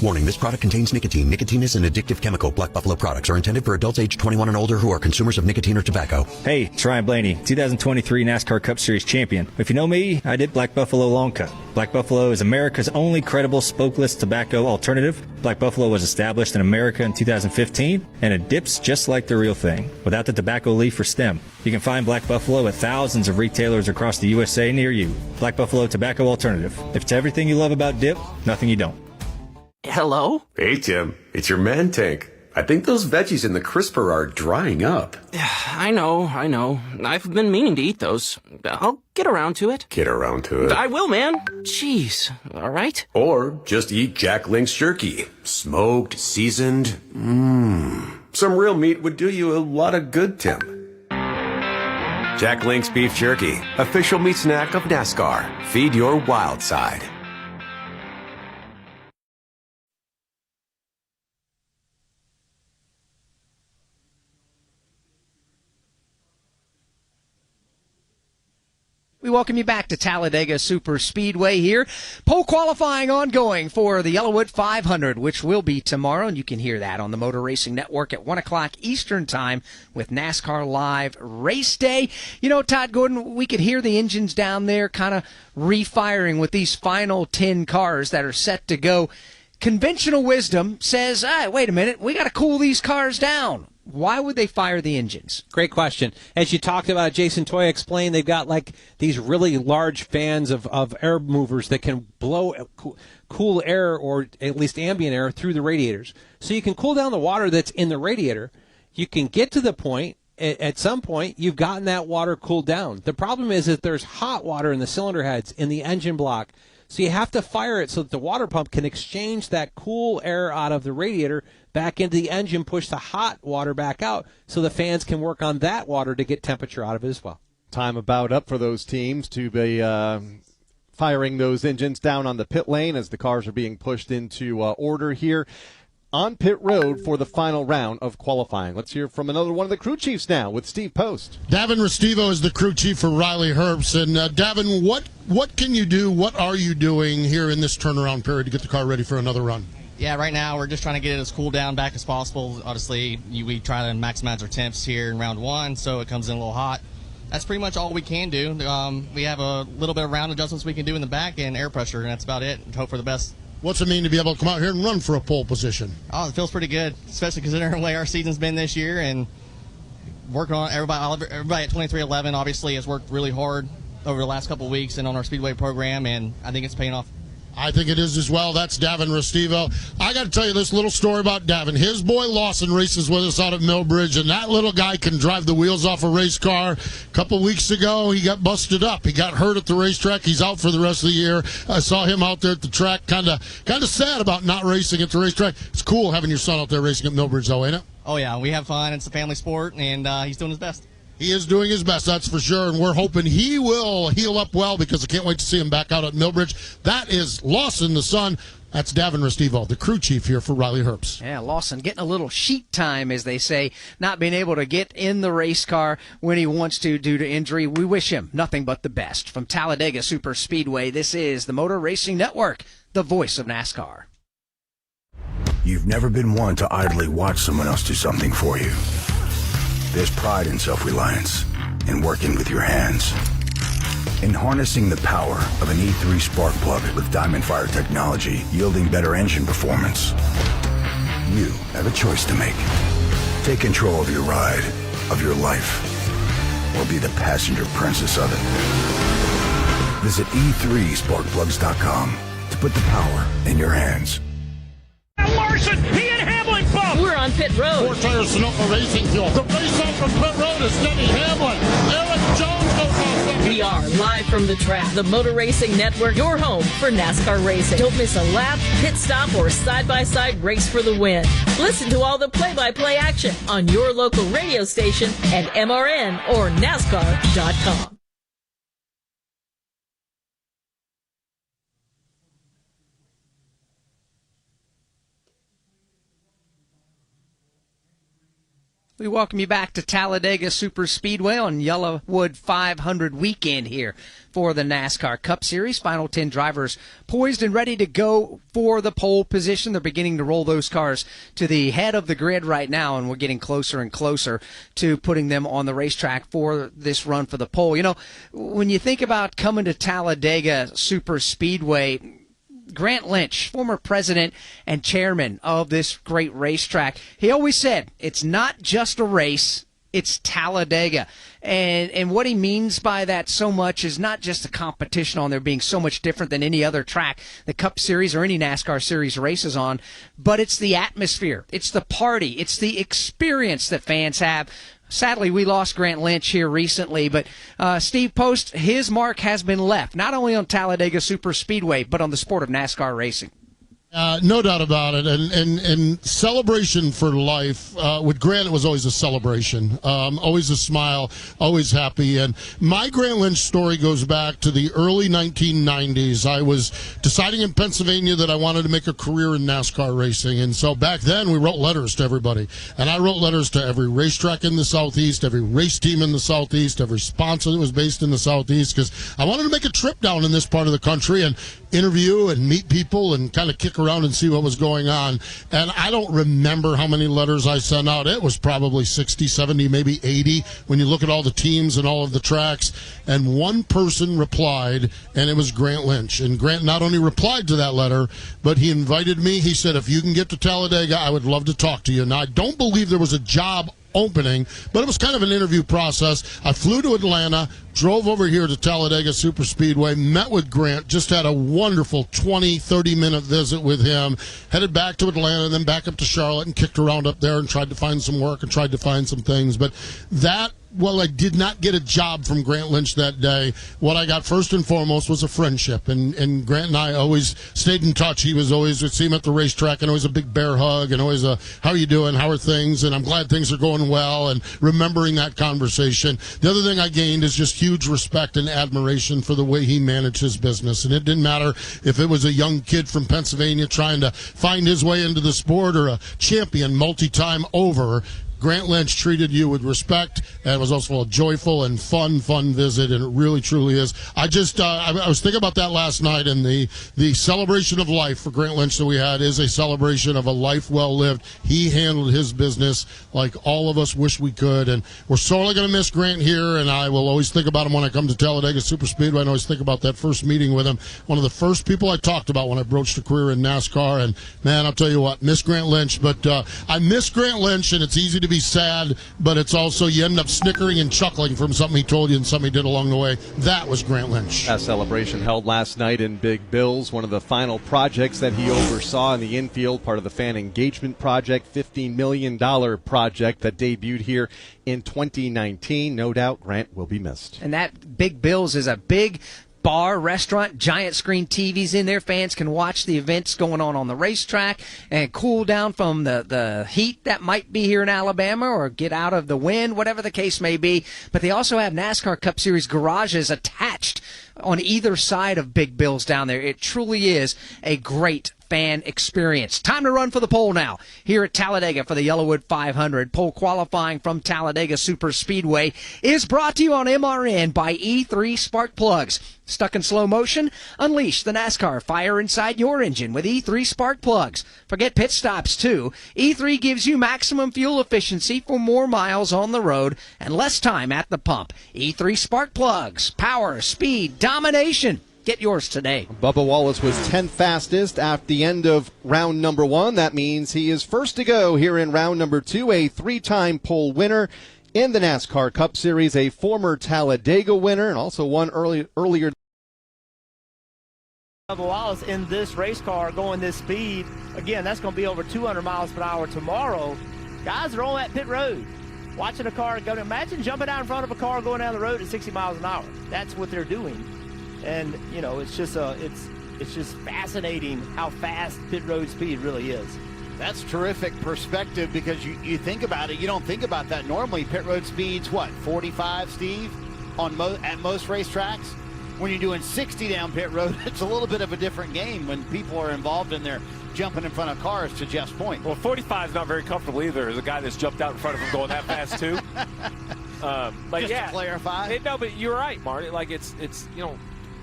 Warning, this product contains nicotine. Nicotine is an addictive chemical. Black Buffalo products are intended for adults age 21 and older who are consumers of nicotine or tobacco. Hey, it's Ryan Blaney, 2023 NASCAR Cup Series champion. If you know me, I did Black Buffalo Long Cut. Black Buffalo is America's only credible smokeless tobacco alternative. Black Buffalo was established in America in 2015, and it dips just like the real thing, without the tobacco leaf or stem. You can find Black Buffalo at thousands of retailers across the USA near you. Black Buffalo Tobacco Alternative. If it's everything you love about dip, nothing you don't. Hello? Hey, Tim. It's your man tank. I think those veggies in the crisper are drying up. I know. I've been meaning to eat those. I'll get around to it. Get around to it. I will, man. Jeez. All right? Or just eat Jack Link's jerky. Smoked, seasoned. Some real meat would do you a lot of good, Tim. Jack Link's Beef Jerky. Official meat snack of NASCAR. Feed your wild side. We welcome you back to Talladega Super Speedway here. Pole qualifying ongoing for the Yellowwood 500, which will be tomorrow, and you can hear that on the Motor Racing Network at 1 o'clock Eastern Time with NASCAR Live Race Day. You know, Todd Gordon, we could hear the engines down there kind of refiring with these final 10 cars that are set to go. Conventional wisdom says, wait a minute, we got to cool these cars down. Why would they fire the engines? Great question. As you talked about, Jason Toya explained, they've got like these really large fans of air movers that can blow cool air, or at least ambient air, through the radiators. So you can cool down the water that's in the radiator. You can get to the point, at some point, you've gotten that water cooled down. The problem is that there's hot water in the cylinder heads, in the engine block. So you have to fire it so that the water pump can exchange that cool air out of the radiator back into the engine, push the hot water back out so the fans can work on that water to get temperature out of it as well. Time about up for those teams to be firing those engines down on the pit lane as the cars are being pushed into order here on pit road for the final round of qualifying. Let's hear from another one of the crew chiefs now with Steve Post. Davin Restivo is the crew chief for Riley Herbst. And Davin, what can you do, what are you doing here in this turnaround period to get the car ready for another run? Yeah, right now we're just trying to get it as cooled down back as possible. Obviously, we try to maximize our temps here in round one, so it comes in a little hot. That's pretty much all we can do. We have a little bit of round adjustments we can do in the back and air pressure, and that's about it. And hope for the best. What's it mean to be able to come out here and run for a pole position? Oh, it feels pretty good, especially considering the way our season's been this year, and working on everybody at 2311 obviously has worked really hard over the last couple of weeks and on our Speedway program, and I think it's paying off. I think it is as well. That's Davin Restivo. I got to tell you this little story about Davin. His boy Lawson races with us out at Millbridge, and that little guy can drive the wheels off a race car. A couple weeks ago, he got busted up. He got hurt at the racetrack. He's out for the rest of the year. I saw him out there at the track, kind of sad about not racing at the racetrack. It's cool having your son out there racing at Millbridge, though, ain't it? Oh, yeah. We have fun. It's a family sport, and he's doing his best. He is doing his best, that's for sure, and we're hoping he will heal up well because I can't wait to see him back out at Millbridge. That is Lawson, the son. That's Davin Restivo, the crew chief here for Riley Herbst. Yeah, Lawson getting a little sheet time, as they say, not being able to get in the race car when he wants to due to injury. We wish him nothing but the best. From Talladega Super Speedway, this is the Motor Racing Network, the voice of NASCAR. You've never been one to idly watch someone else do something for you. There's pride in self-reliance, in working with your hands, in harnessing the power of an E3 spark plug with Diamond Fire technology yielding better engine performance. You have a choice to make. Take control of your ride, of your life, or be the passenger princess of it. Visit e3sparkplugs.com to put the power in your hands. Larson, he and Hamlin bump. We're on pit road. 4 Tire Sunoco Racing Fuel. The race off from pit road is Denny Hamlin. Eric Jones goes off second. We are live from the track. The Motor Racing Network, your home for NASCAR racing. Don't miss a lap, pit stop, or side-by-side race for the win. Listen to all the play-by-play action on your local radio station at MRN or NASCAR.com. We welcome you back to Talladega Super Speedway on Yellowwood 500 weekend here for the NASCAR Cup Series. Final 10 drivers poised and ready to go for the pole position. They're beginning to roll those cars to the head of the grid right now, and we're getting closer and closer to putting them on the racetrack for this run for the pole. You know, when you think about coming to Talladega Super Speedway, Grant Lynch, former president and chairman of this great racetrack, he always said, it's not just a race, it's Talladega. And what he means by that so much is not just the competition on there being so much different than any other track the Cup Series or any NASCAR Series races on, but it's the atmosphere, it's the party, it's the experience that fans have. Sadly, we lost Grant Lynch here recently, but Steve Post, his mark has been left, not only on Talladega Super Speedway, but on the sport of NASCAR racing. No doubt about it. And celebration for life. With Grant, it was always a celebration. Always a smile, always happy. And my Grant Lynch story goes back to the early 1990s. I was deciding in Pennsylvania that I wanted to make a career in NASCAR racing. And so back then, we wrote letters to everybody. And I wrote letters to every racetrack in the Southeast, every race team in the Southeast, every sponsor that was based in the Southeast, because I wanted to make a trip down in this part of the country and interview and meet people and kind of kick around and see what was going on. And I don't remember how many letters I sent out. It was probably 60, 70, maybe 80 when you look at all the teams and all of the tracks. And one person replied, and it was Grant Lynch. And Grant not only replied to that letter, but he invited me. He said, if you can get to Talladega, I would love to talk to you. Now, I don't believe there was a job opening, but it was kind of an interview process. I flew to Atlanta, drove over here to Talladega Super Speedway, met with Grant, just had a wonderful 20, 30-minute visit with him, headed back to Atlanta, then back up to Charlotte and kicked around up there and tried to find some work and tried to find some things. But that, well, I did not get a job from Grant Lynch that day. What I got first and foremost was a friendship, and Grant and I always stayed in touch. He was always, we'd see him at the racetrack, and always a big bear hug, and always a, how are you doing, how are things, and I'm glad things are going well, and remembering that conversation. The other thing I gained is just huge respect and admiration for the way he managed his business, and it didn't matter if it was a young kid from Pennsylvania trying to find his way into the sport or a champion multi-time over. Grant Lynch treated you with respect, and it was also a joyful and fun visit, and it really, truly is. I was thinking about that last night, and the celebration of life for Grant Lynch that we had is a celebration of a life well lived. He handled his business like all of us wish we could, and we're sorely going to miss Grant here, and I will always think about him when I come to Talladega Super Speedway, and I always think about that first meeting with him. One of the first people I talked about when I broached a career in NASCAR, and man, I'll tell you what, miss Grant Lynch, but I miss Grant Lynch, and it's easy to be sad, but it's also you end up snickering and chuckling from something he told you and something he did along the way. That was Grant Lynch. A celebration held last night in Big Bills, one of the final projects that he oversaw in the infield, part of the fan engagement project, $15 million project that debuted here in 2019. No doubt Grant will be missed. And that Big Bills is a big bar, restaurant, giant screen TVs in there. Fans can watch the events going on the racetrack and cool down from the heat that might be here in Alabama, or get out of the wind, whatever the case may be. But they also have NASCAR Cup Series garages attached on either side of Big Bills down there. It truly is a great fan experience. Time to run for the pole now here at Talladega for the Yellowwood 500. Pole qualifying from Talladega Super Speedway is brought to you on MRN by E3 Spark Plugs. Stuck in slow motion? Unleash the NASCAR fire inside your engine with E3 Spark Plugs. Forget pit stops too. E3 gives you maximum fuel efficiency for more miles on the road and less time at the pump. E3 Spark Plugs. Power, speed, domination. Get yours today. Bubba Wallace was 10th fastest at the end of round number 1. That means he is first to go here in round number 2, a 3-time pole winner in the NASCAR Cup Series, a former Talladega winner, and also won earlier. Bubba Wallace in this race car going this speed. Again, that's going to be over 200 miles per hour tomorrow. Guys are on that pit road watching a car go. Imagine jumping out in front of a car going down the road at 60 miles an hour. That's what they're doing. And, you know, it's just fascinating how fast pit road speed really is. That's terrific perspective, because you think about it, you don't think about that normally. Pit road speed's what, 45, Steve, at most racetracks? When you're doing 60 down pit road, it's a little bit of a different game when people are involved and they're jumping in front of cars, to Jeff's point. Well, 45 is not very comfortable either. There's a guy that's jumped out in front of him going that fast too. But just yeah, to clarify. No, but you're right, Marty. Like it's you know,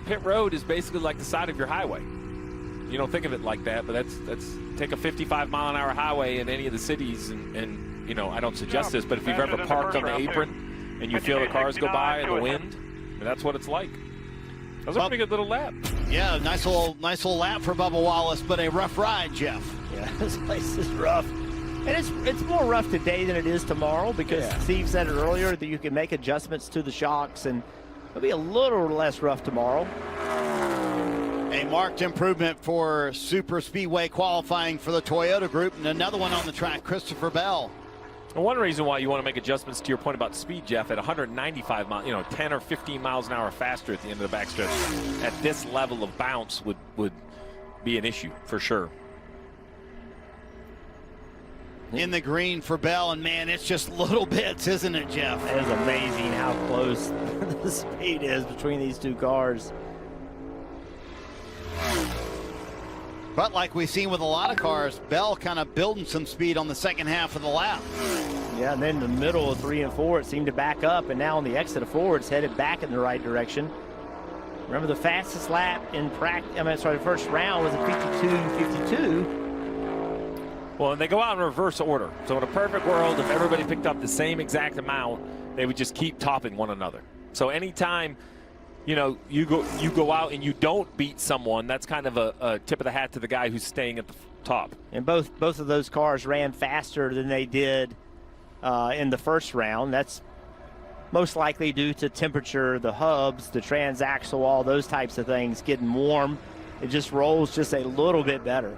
pit road is basically like the side of your highway. You don't think of it like that, but that's take a 55-mile-an-hour highway in any of the cities, and you know, I don't suggest this, but if you've ever parked on the apron and you feel the cars go by in the wind, that's what it's like. That was a pretty good little lap. Yeah, nice little lap for Bubba Wallace, but a rough ride, Jeff. Yeah, this place is rough. And it's more rough today than it is tomorrow, because Steve said it earlier that you can make adjustments to the shocks, and it'll be a little less rough tomorrow. A marked improvement for Super Speedway qualifying for the Toyota Group, and another one on the track, Christopher Bell. Well, one reason why you want to make adjustments to your point about speed, Jeff, at 195 miles, you know, 10 or 15 miles an hour faster at the end of the backstretch, at this level of bounce would be an issue for sure. in the green for Bell, and man, it's just little bits, isn't it, Jeff? It is amazing how close the speed is between these two cars. But like we've seen with a lot of cars, Bell kind of building some speed on the second half of the lap. Yeah, and then the middle of 3 and 4, it seemed to back up, and now on the exit of 4, it's headed back in the right direction. Remember, the fastest lap in practice, the first round was a 52.52. Well, and they go out in reverse order. So in a perfect world, if everybody picked up the same exact amount, they would just keep topping one another. So anytime, you go out and you don't beat someone, that's kind of a tip of the hat to the guy who's staying at the top. And both of those cars ran faster than they did in the first round. That's most likely due to temperature, the hubs, the transaxle, all those types of things getting warm. It just rolls just a little bit better.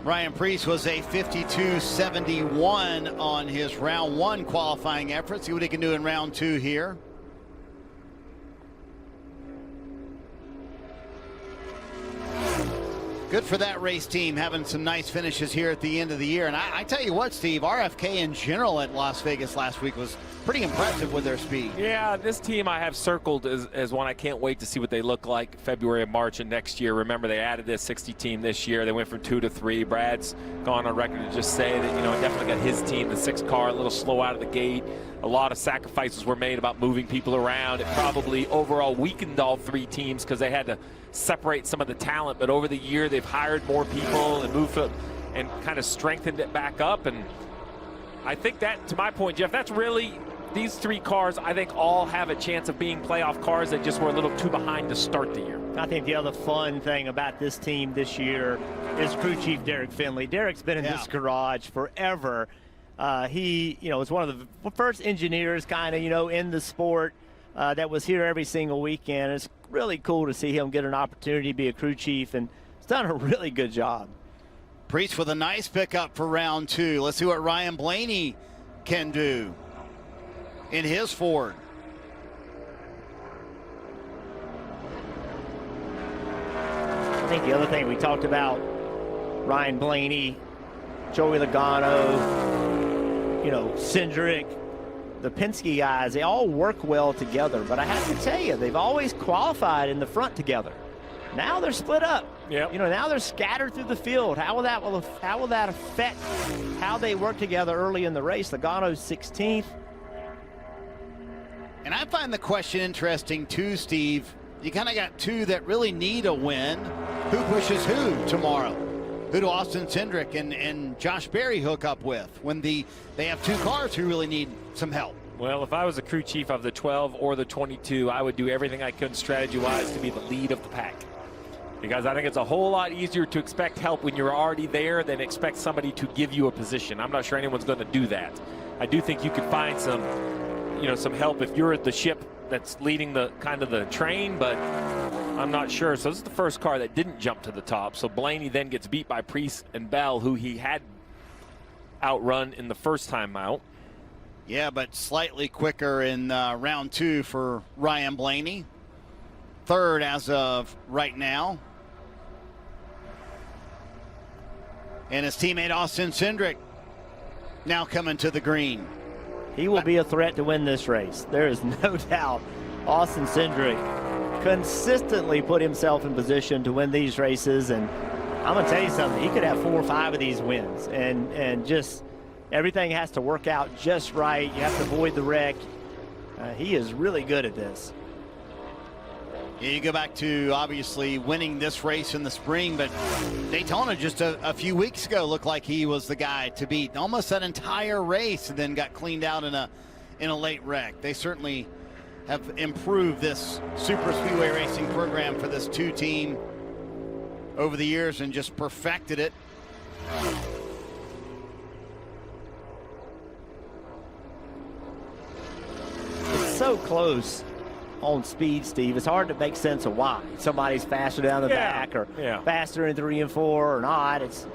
Ryan Preece was a 52.71 on his round 1 qualifying effort. See what he can do in round 2 here. Good for that race team, having some nice finishes here at the end of the year. And I tell you what, Steve, RFK in general at Las Vegas last week was pretty impressive with their speed. Yeah, this team I have circled as one I can't wait to see what they look like February and March of next year. Remember, they added this 60 team this year. They went from 2 to 3. Brad's gone on record to just say that, definitely got his team, the 6 car, a little slow out of the gate. A lot of sacrifices were made about moving people around. It probably overall weakened all 3 teams because they had to separate some of the talent. But over the year, they've hired more people and moved up and kind of strengthened it back up. And I think that, to my point, Jeff, that's really these 3 cars, I think, all have a chance of being playoff cars that just were a little too behind to start the year. I think the other fun thing about this team this year is crew chief Derek Finley. Derek's been in this garage forever. He, was one of the first engineers kind of, in the sport that was here every single weekend. It's really cool to see him get an opportunity to be a crew chief, and he's done a really good job. Preece with a nice pickup for round 2. Let's see what Ryan Blaney can do in his Ford. I think the other thing we talked about, Ryan Blaney, Joey Logano, Cindric, the Penske guys, they all work well together. But I have to tell you, they've always qualified in the front together. Now they're split up. Yep. Now they're scattered through the field. How will that affect how they work together early in the race? Logano's 16th. And I find the question interesting too, Steve. You kind of got 2 that really need a win. Who pushes who tomorrow? Who do Austin Cindric and Josh Berry hook up with when they have 2 cars who really need some help? Well, if I was a crew chief of the 12 or the 22, I would do everything I could strategy-wise to be the lead of the pack. Because I think it's a whole lot easier to expect help when you're already there than expect somebody to give you a position. I'm not sure anyone's going to do that. I do think you could find some help if you're at the ship that's leading the train, but I'm not sure. So this is the first car that didn't jump to the top. So Blaney then gets beat by Preece and Bell, who he had outrun in the first time out. Yeah, but slightly quicker in round 2 for Ryan Blaney. 3rd as of right now. And his teammate Austin Cindric now coming to the green. He will be a threat to win this race. There is no doubt. Austin Cindric consistently put himself in position to win these races, and I'm going to tell you something. He could have 4 or 5 of these wins, and just everything has to work out just right. You have to avoid the wreck. He is really good at this. Yeah, you go back to obviously winning this race in the spring, but Daytona just a few weeks ago looked like he was the guy to beat almost that entire race, and then got cleaned out in a late wreck. They certainly have improved this super speedway racing program for this 2 team over the years and just perfected it. It's so close on speed, Steve. It's hard to make sense of why somebody's faster down the back or faster in 3 and 4 or not. It's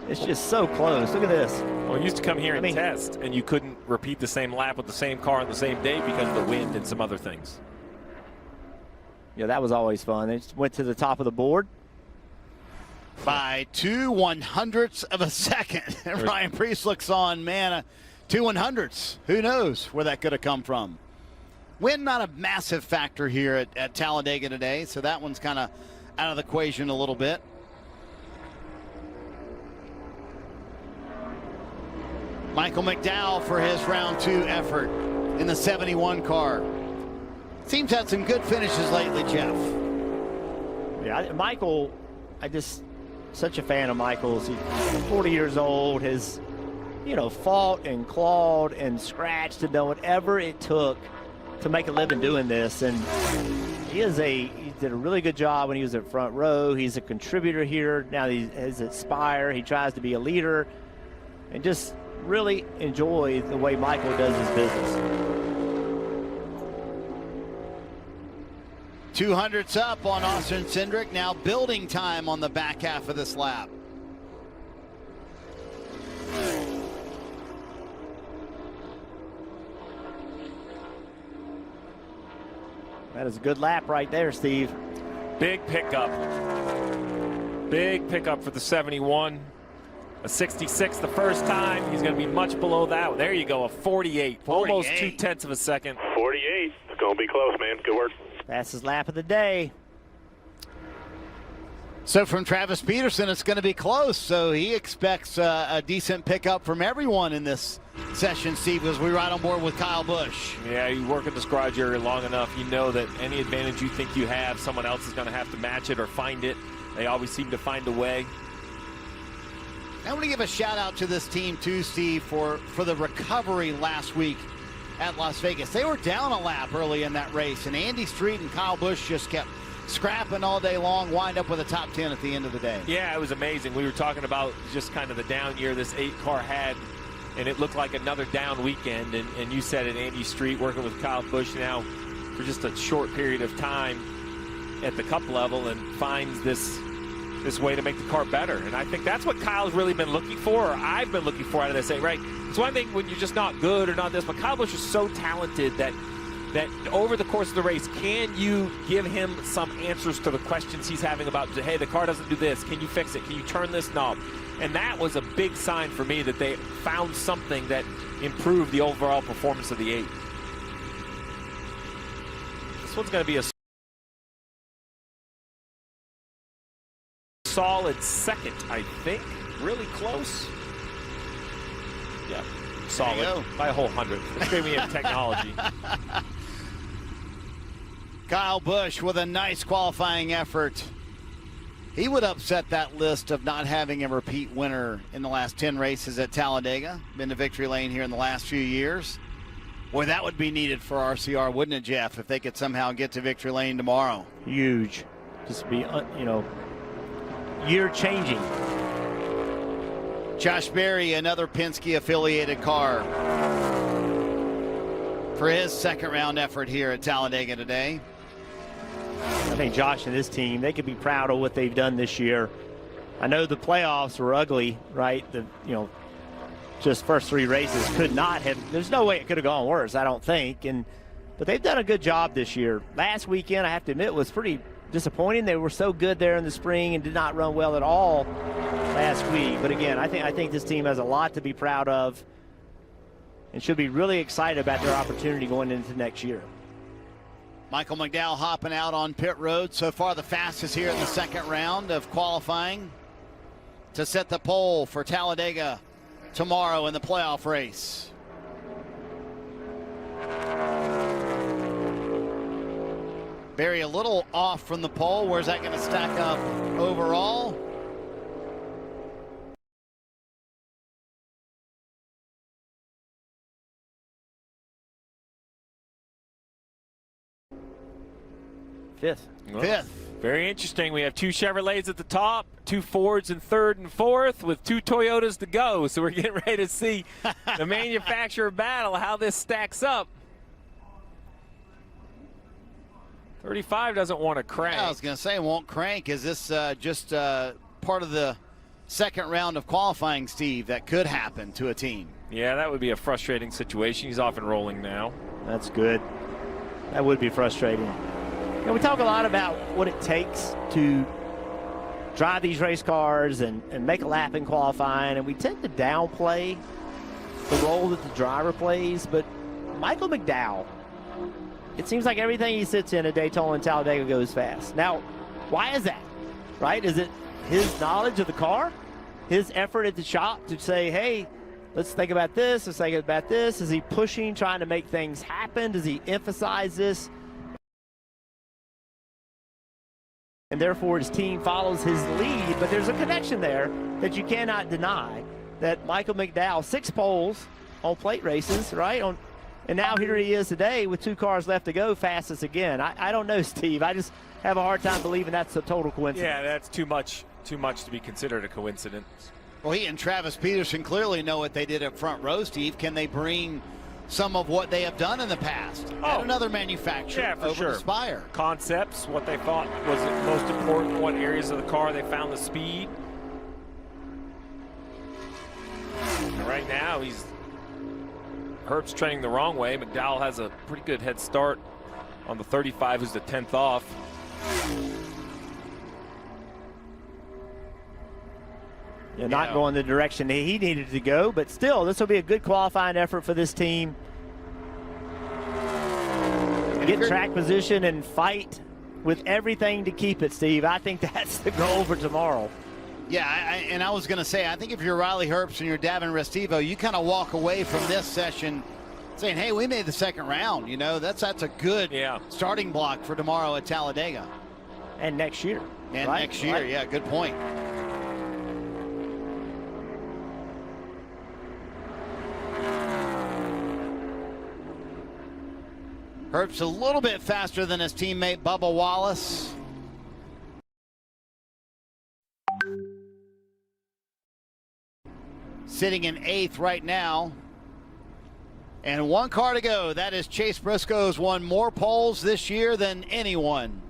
just so close. Look at this. Well, you used to come here and test, and you couldn't repeat the same lap with the same car on the same day because of the wind and some other things. Yeah, that was always fun. They just went to the top of the board. by 2/100ths of a second. And Ryan Preece looks on, man, 2/100ths. Who knows where that could have come from? Wind not a massive factor here at Talladega today, so that one's kind of out of the equation a little bit. Michael McDowell for his round 2 effort in the 71 car. Seems had some good finishes lately, Jeff. Yeah, Michael, such a fan of Michael's. He's 40 years old, has, fought and clawed and scratched and done whatever it took to make a living doing this. And he did a really good job when he was at front row. He's a contributor here. Now he's at Spire. He tries to be a leader and just really enjoy the way Michael does his business. 200ths up on Austin Cindric. Now building time on the back half of this lap. That is a good lap right there, Steve. Big pickup. Big pickup for the 71. A 66 the first time. He's going to be much below that. There you go, a 48. Almost 0.2 of a second. 48. It's going to be close, man. Good work. Fastest lap of the day. So from Travis Peterson, it's going to be close. So he expects a decent pickup from everyone in this session, Steve, as we ride on board with Kyle Busch. Yeah, you work in this garage area long enough, you know that any advantage you think you have, someone else is going to have to match it or find it. They always seem to find a way. I want to give a shout out to this team too, Steve, for the recovery last week at Las Vegas. They were down a lap early in that race, and Andy Street and Kyle Busch just kept scrapping all day long, wind up with a top 10 at the end of the day. Yeah, it was amazing. We were talking about just kind of the down year this 8 car had, and it looked like another down weekend. And you said it, Andy Street working with Kyle Busch now for just a short period of time at the Cup level and finds this way to make the car better. And I think that's what Kyle's really been looking for, or I've been looking for out of this 8, right? It's one thing when you're just not good or not this, but Kyle Busch is so talented that over the course of the race, can you give him some answers to the questions he's having about, hey, the car doesn't do this, can you fix it, can you turn this knob? And that was a big sign for me that they found something that improved the overall performance of the 8. This one's going to be a solid second, I think. Really close. Yeah, solid by a whole 100. It's great we have technology. Kyle Busch with a nice qualifying effort. He would upset that list of not having a repeat winner in the last 10 races at Talladega. Been to victory lane here in the last few years. Boy, that would be needed for RCR, wouldn't it, Jeff, if they could somehow get to victory lane tomorrow? Huge. Just be, year changing. Josh Berry, another Penske affiliated car, for his second round effort here at Talladega today. I think Josh and his team, they could be proud of what they've done this year. I know the playoffs were ugly, right? Just first 3 races could not have, there's no way it could have gone worse, I don't think. But they've done a good job this year. Last weekend, I have to admit, was pretty disappointing. They were so good there in the spring and did not run well at all last week. But again, I think this team has a lot to be proud of and should be really excited about their opportunity going into next year. Michael McDowell hopping out on pit road. So far the fastest here in the second round of qualifying to set the pole for Talladega tomorrow in the playoff race. Barry a little off from the pole. Where's that going to stack up overall? Fifth. Very interesting. We have 2 Chevrolets at the top, 2 Fords in 3rd and 4th with 2 Toyotas to go. So we're getting ready to see the manufacturer battle, how this stacks up. 35 doesn't want to crank. Yeah, I was going to say it won't crank. Is this just part of the second round of qualifying, Steve, that could happen to a team? Yeah, that would be a frustrating situation. He's off and rolling now. That's good. That would be frustrating. We talk a lot about what it takes to drive these race cars and make a lap in qualifying, and we tend to downplay the role that the driver plays. But Michael McDowell, it seems like everything he sits in at Daytona and Talladega goes fast. Now, why is that, right? Is it his knowledge of the car, his effort at the shop to say, hey, let's think about this, let's think about this? Is he pushing, trying to make things happen? Does he emphasize this? And therefore his team follows his lead, but there's a connection there that you cannot deny, that Michael McDowell, 6 poles on plate races, right? And now here he is today with 2 cars left to go, fastest again. I don't know, Steve. I just have a hard time believing that's a total coincidence. Yeah, that's too much to be considered a coincidence. Well, he and Travis Peterson clearly know what they did up front row, Steve. Can they bring some of what they have done in the past at another manufacturer over to Spire? Concepts, what they thought was most important, what areas of the car they found the speed. And right now, Herb's trending the wrong way. McDowell has a pretty good head start on the 35, who's the 10th off. Not going the direction he needed to go, but still, this will be a good qualifying effort for this team. Get track position and fight with everything to keep it, Steve. I think that's the goal for tomorrow. Yeah, and I was going to say, I think if you're Riley Herbst and you're Davin Restivo, you kind of walk away from this session saying, hey, we made the second round. You know, that's a good starting block for tomorrow at Talladega. And next year. And next year, yeah, good point. Herbst a little bit faster than his teammate Bubba Wallace. Sitting in 8th right now. And 1 car to go. That is Chase Briscoe's won more poles this year than anyone.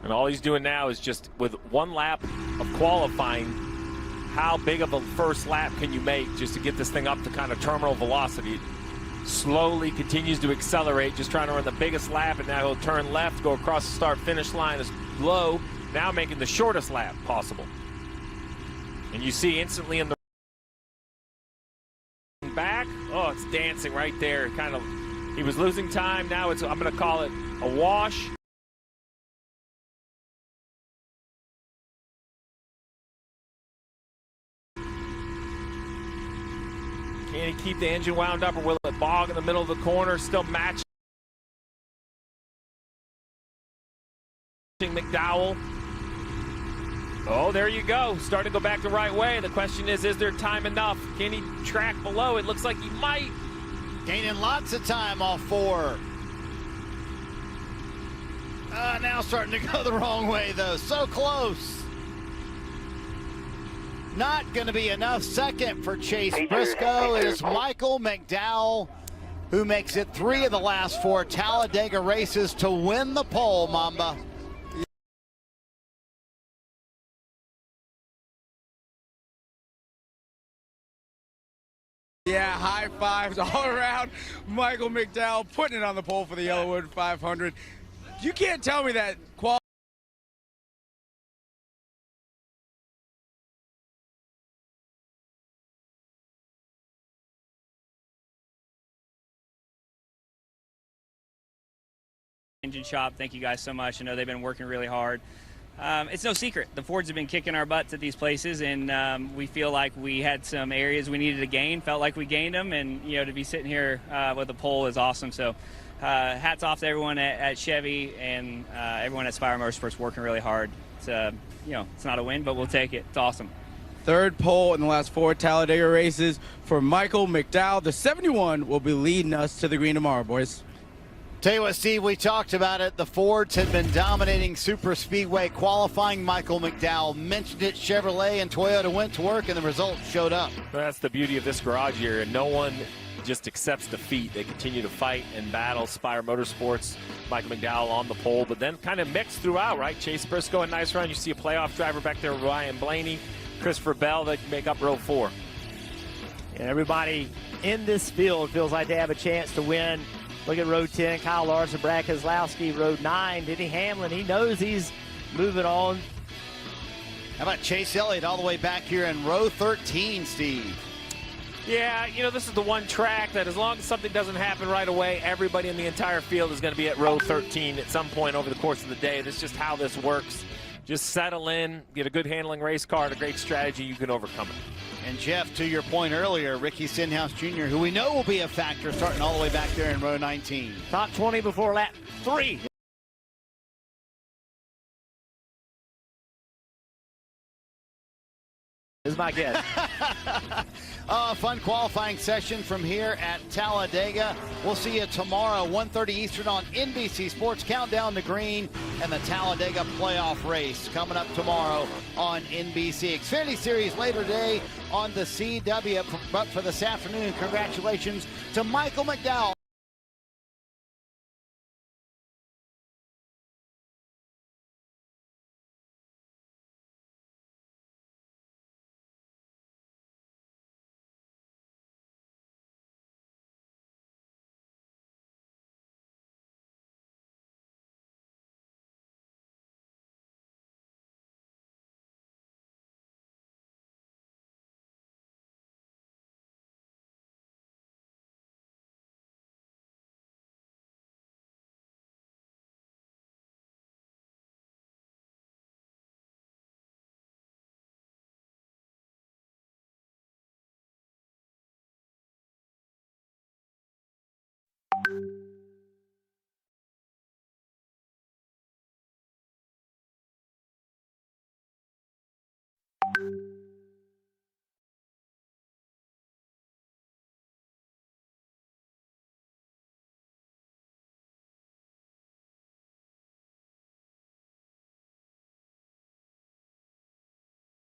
And all he's doing now is just with 1 lap of qualifying, how big of a first lap can you make just to get this thing up to kind of terminal velocity? Slowly continues to accelerate, just trying to run the biggest lap, and now he'll turn left, go across the start-finish line as low, now making the shortest lap possible. And you see instantly in the back, oh, it's dancing right there. Kind of, he was losing time. Now it's, I'm going to call it a wash. Can he keep the engine wound up, or will it bog in the middle of the corner? Still matching McDowell. Oh, there you go. Starting to go back the right way. The question is there time enough? Can he track below? It looks like he might. Gaining lots of time off 4. Now starting to go the wrong way, though. So close. Not going to be enough. Second for Chase Briscoe. It is Michael McDowell, who makes it 3 of the last 4 Talladega races to win the pole, Mamba. Yeah, high fives all around. Michael McDowell putting it on the pole for the Yellowwood 500. You can't tell me that engine shop. Thank you guys so much. I know they've been working really hard. It's no secret. The Fords have been kicking our butts at these places, and we feel like we had some areas we needed to gain, felt like we gained them, and to be sitting here with a pole is awesome. So hats off to everyone at Chevy and everyone at Spire Motorsports working really hard. It's it's not a win, but we'll take it. It's awesome. 3rd pole in the last 4 Talladega races for Michael McDowell. The 71 will be leading us to the green tomorrow, boys. Tell you what, Steve, we talked about it. The Fords had been dominating super speedway qualifying. Michael McDowell mentioned it. Chevrolet and Toyota went to work, and the results showed up. That's the beauty of this garage year, and no one just accepts defeat. They continue to fight and battle. Spire Motorsports, Michael McDowell on the pole, but then kind of mixed throughout, right? Chase Briscoe, a nice run. You see a playoff driver back there, Ryan Blaney, Christopher Bell, that make up row 4. And everybody in this field feels like they have a chance to win. Look at row 10, Kyle Larson, Brad Keselowski. Row 9, Denny Hamlin. He knows he's moving on. How about Chase Elliott all the way back here in row 13, Steve? Yeah, this is the one track that as long as something doesn't happen right away, everybody in the entire field is going to be at row 13 at some point over the course of the day. That's just how this works. Just settle in, get a good handling race car, and a great strategy, you can overcome it. And Jeff, to your point earlier, Ricky Stenhouse Jr., who we know will be a factor starting all the way back there in row 19. Top 20 before lap 3. Is my guess. Fun qualifying session from here at Talladega. We'll see you tomorrow, 1:30 Eastern on NBC Sports. Countdown to green and the Talladega playoff race coming up tomorrow on NBC. Xfinity Series later today on the CW. But for this afternoon, congratulations to Michael McDowell.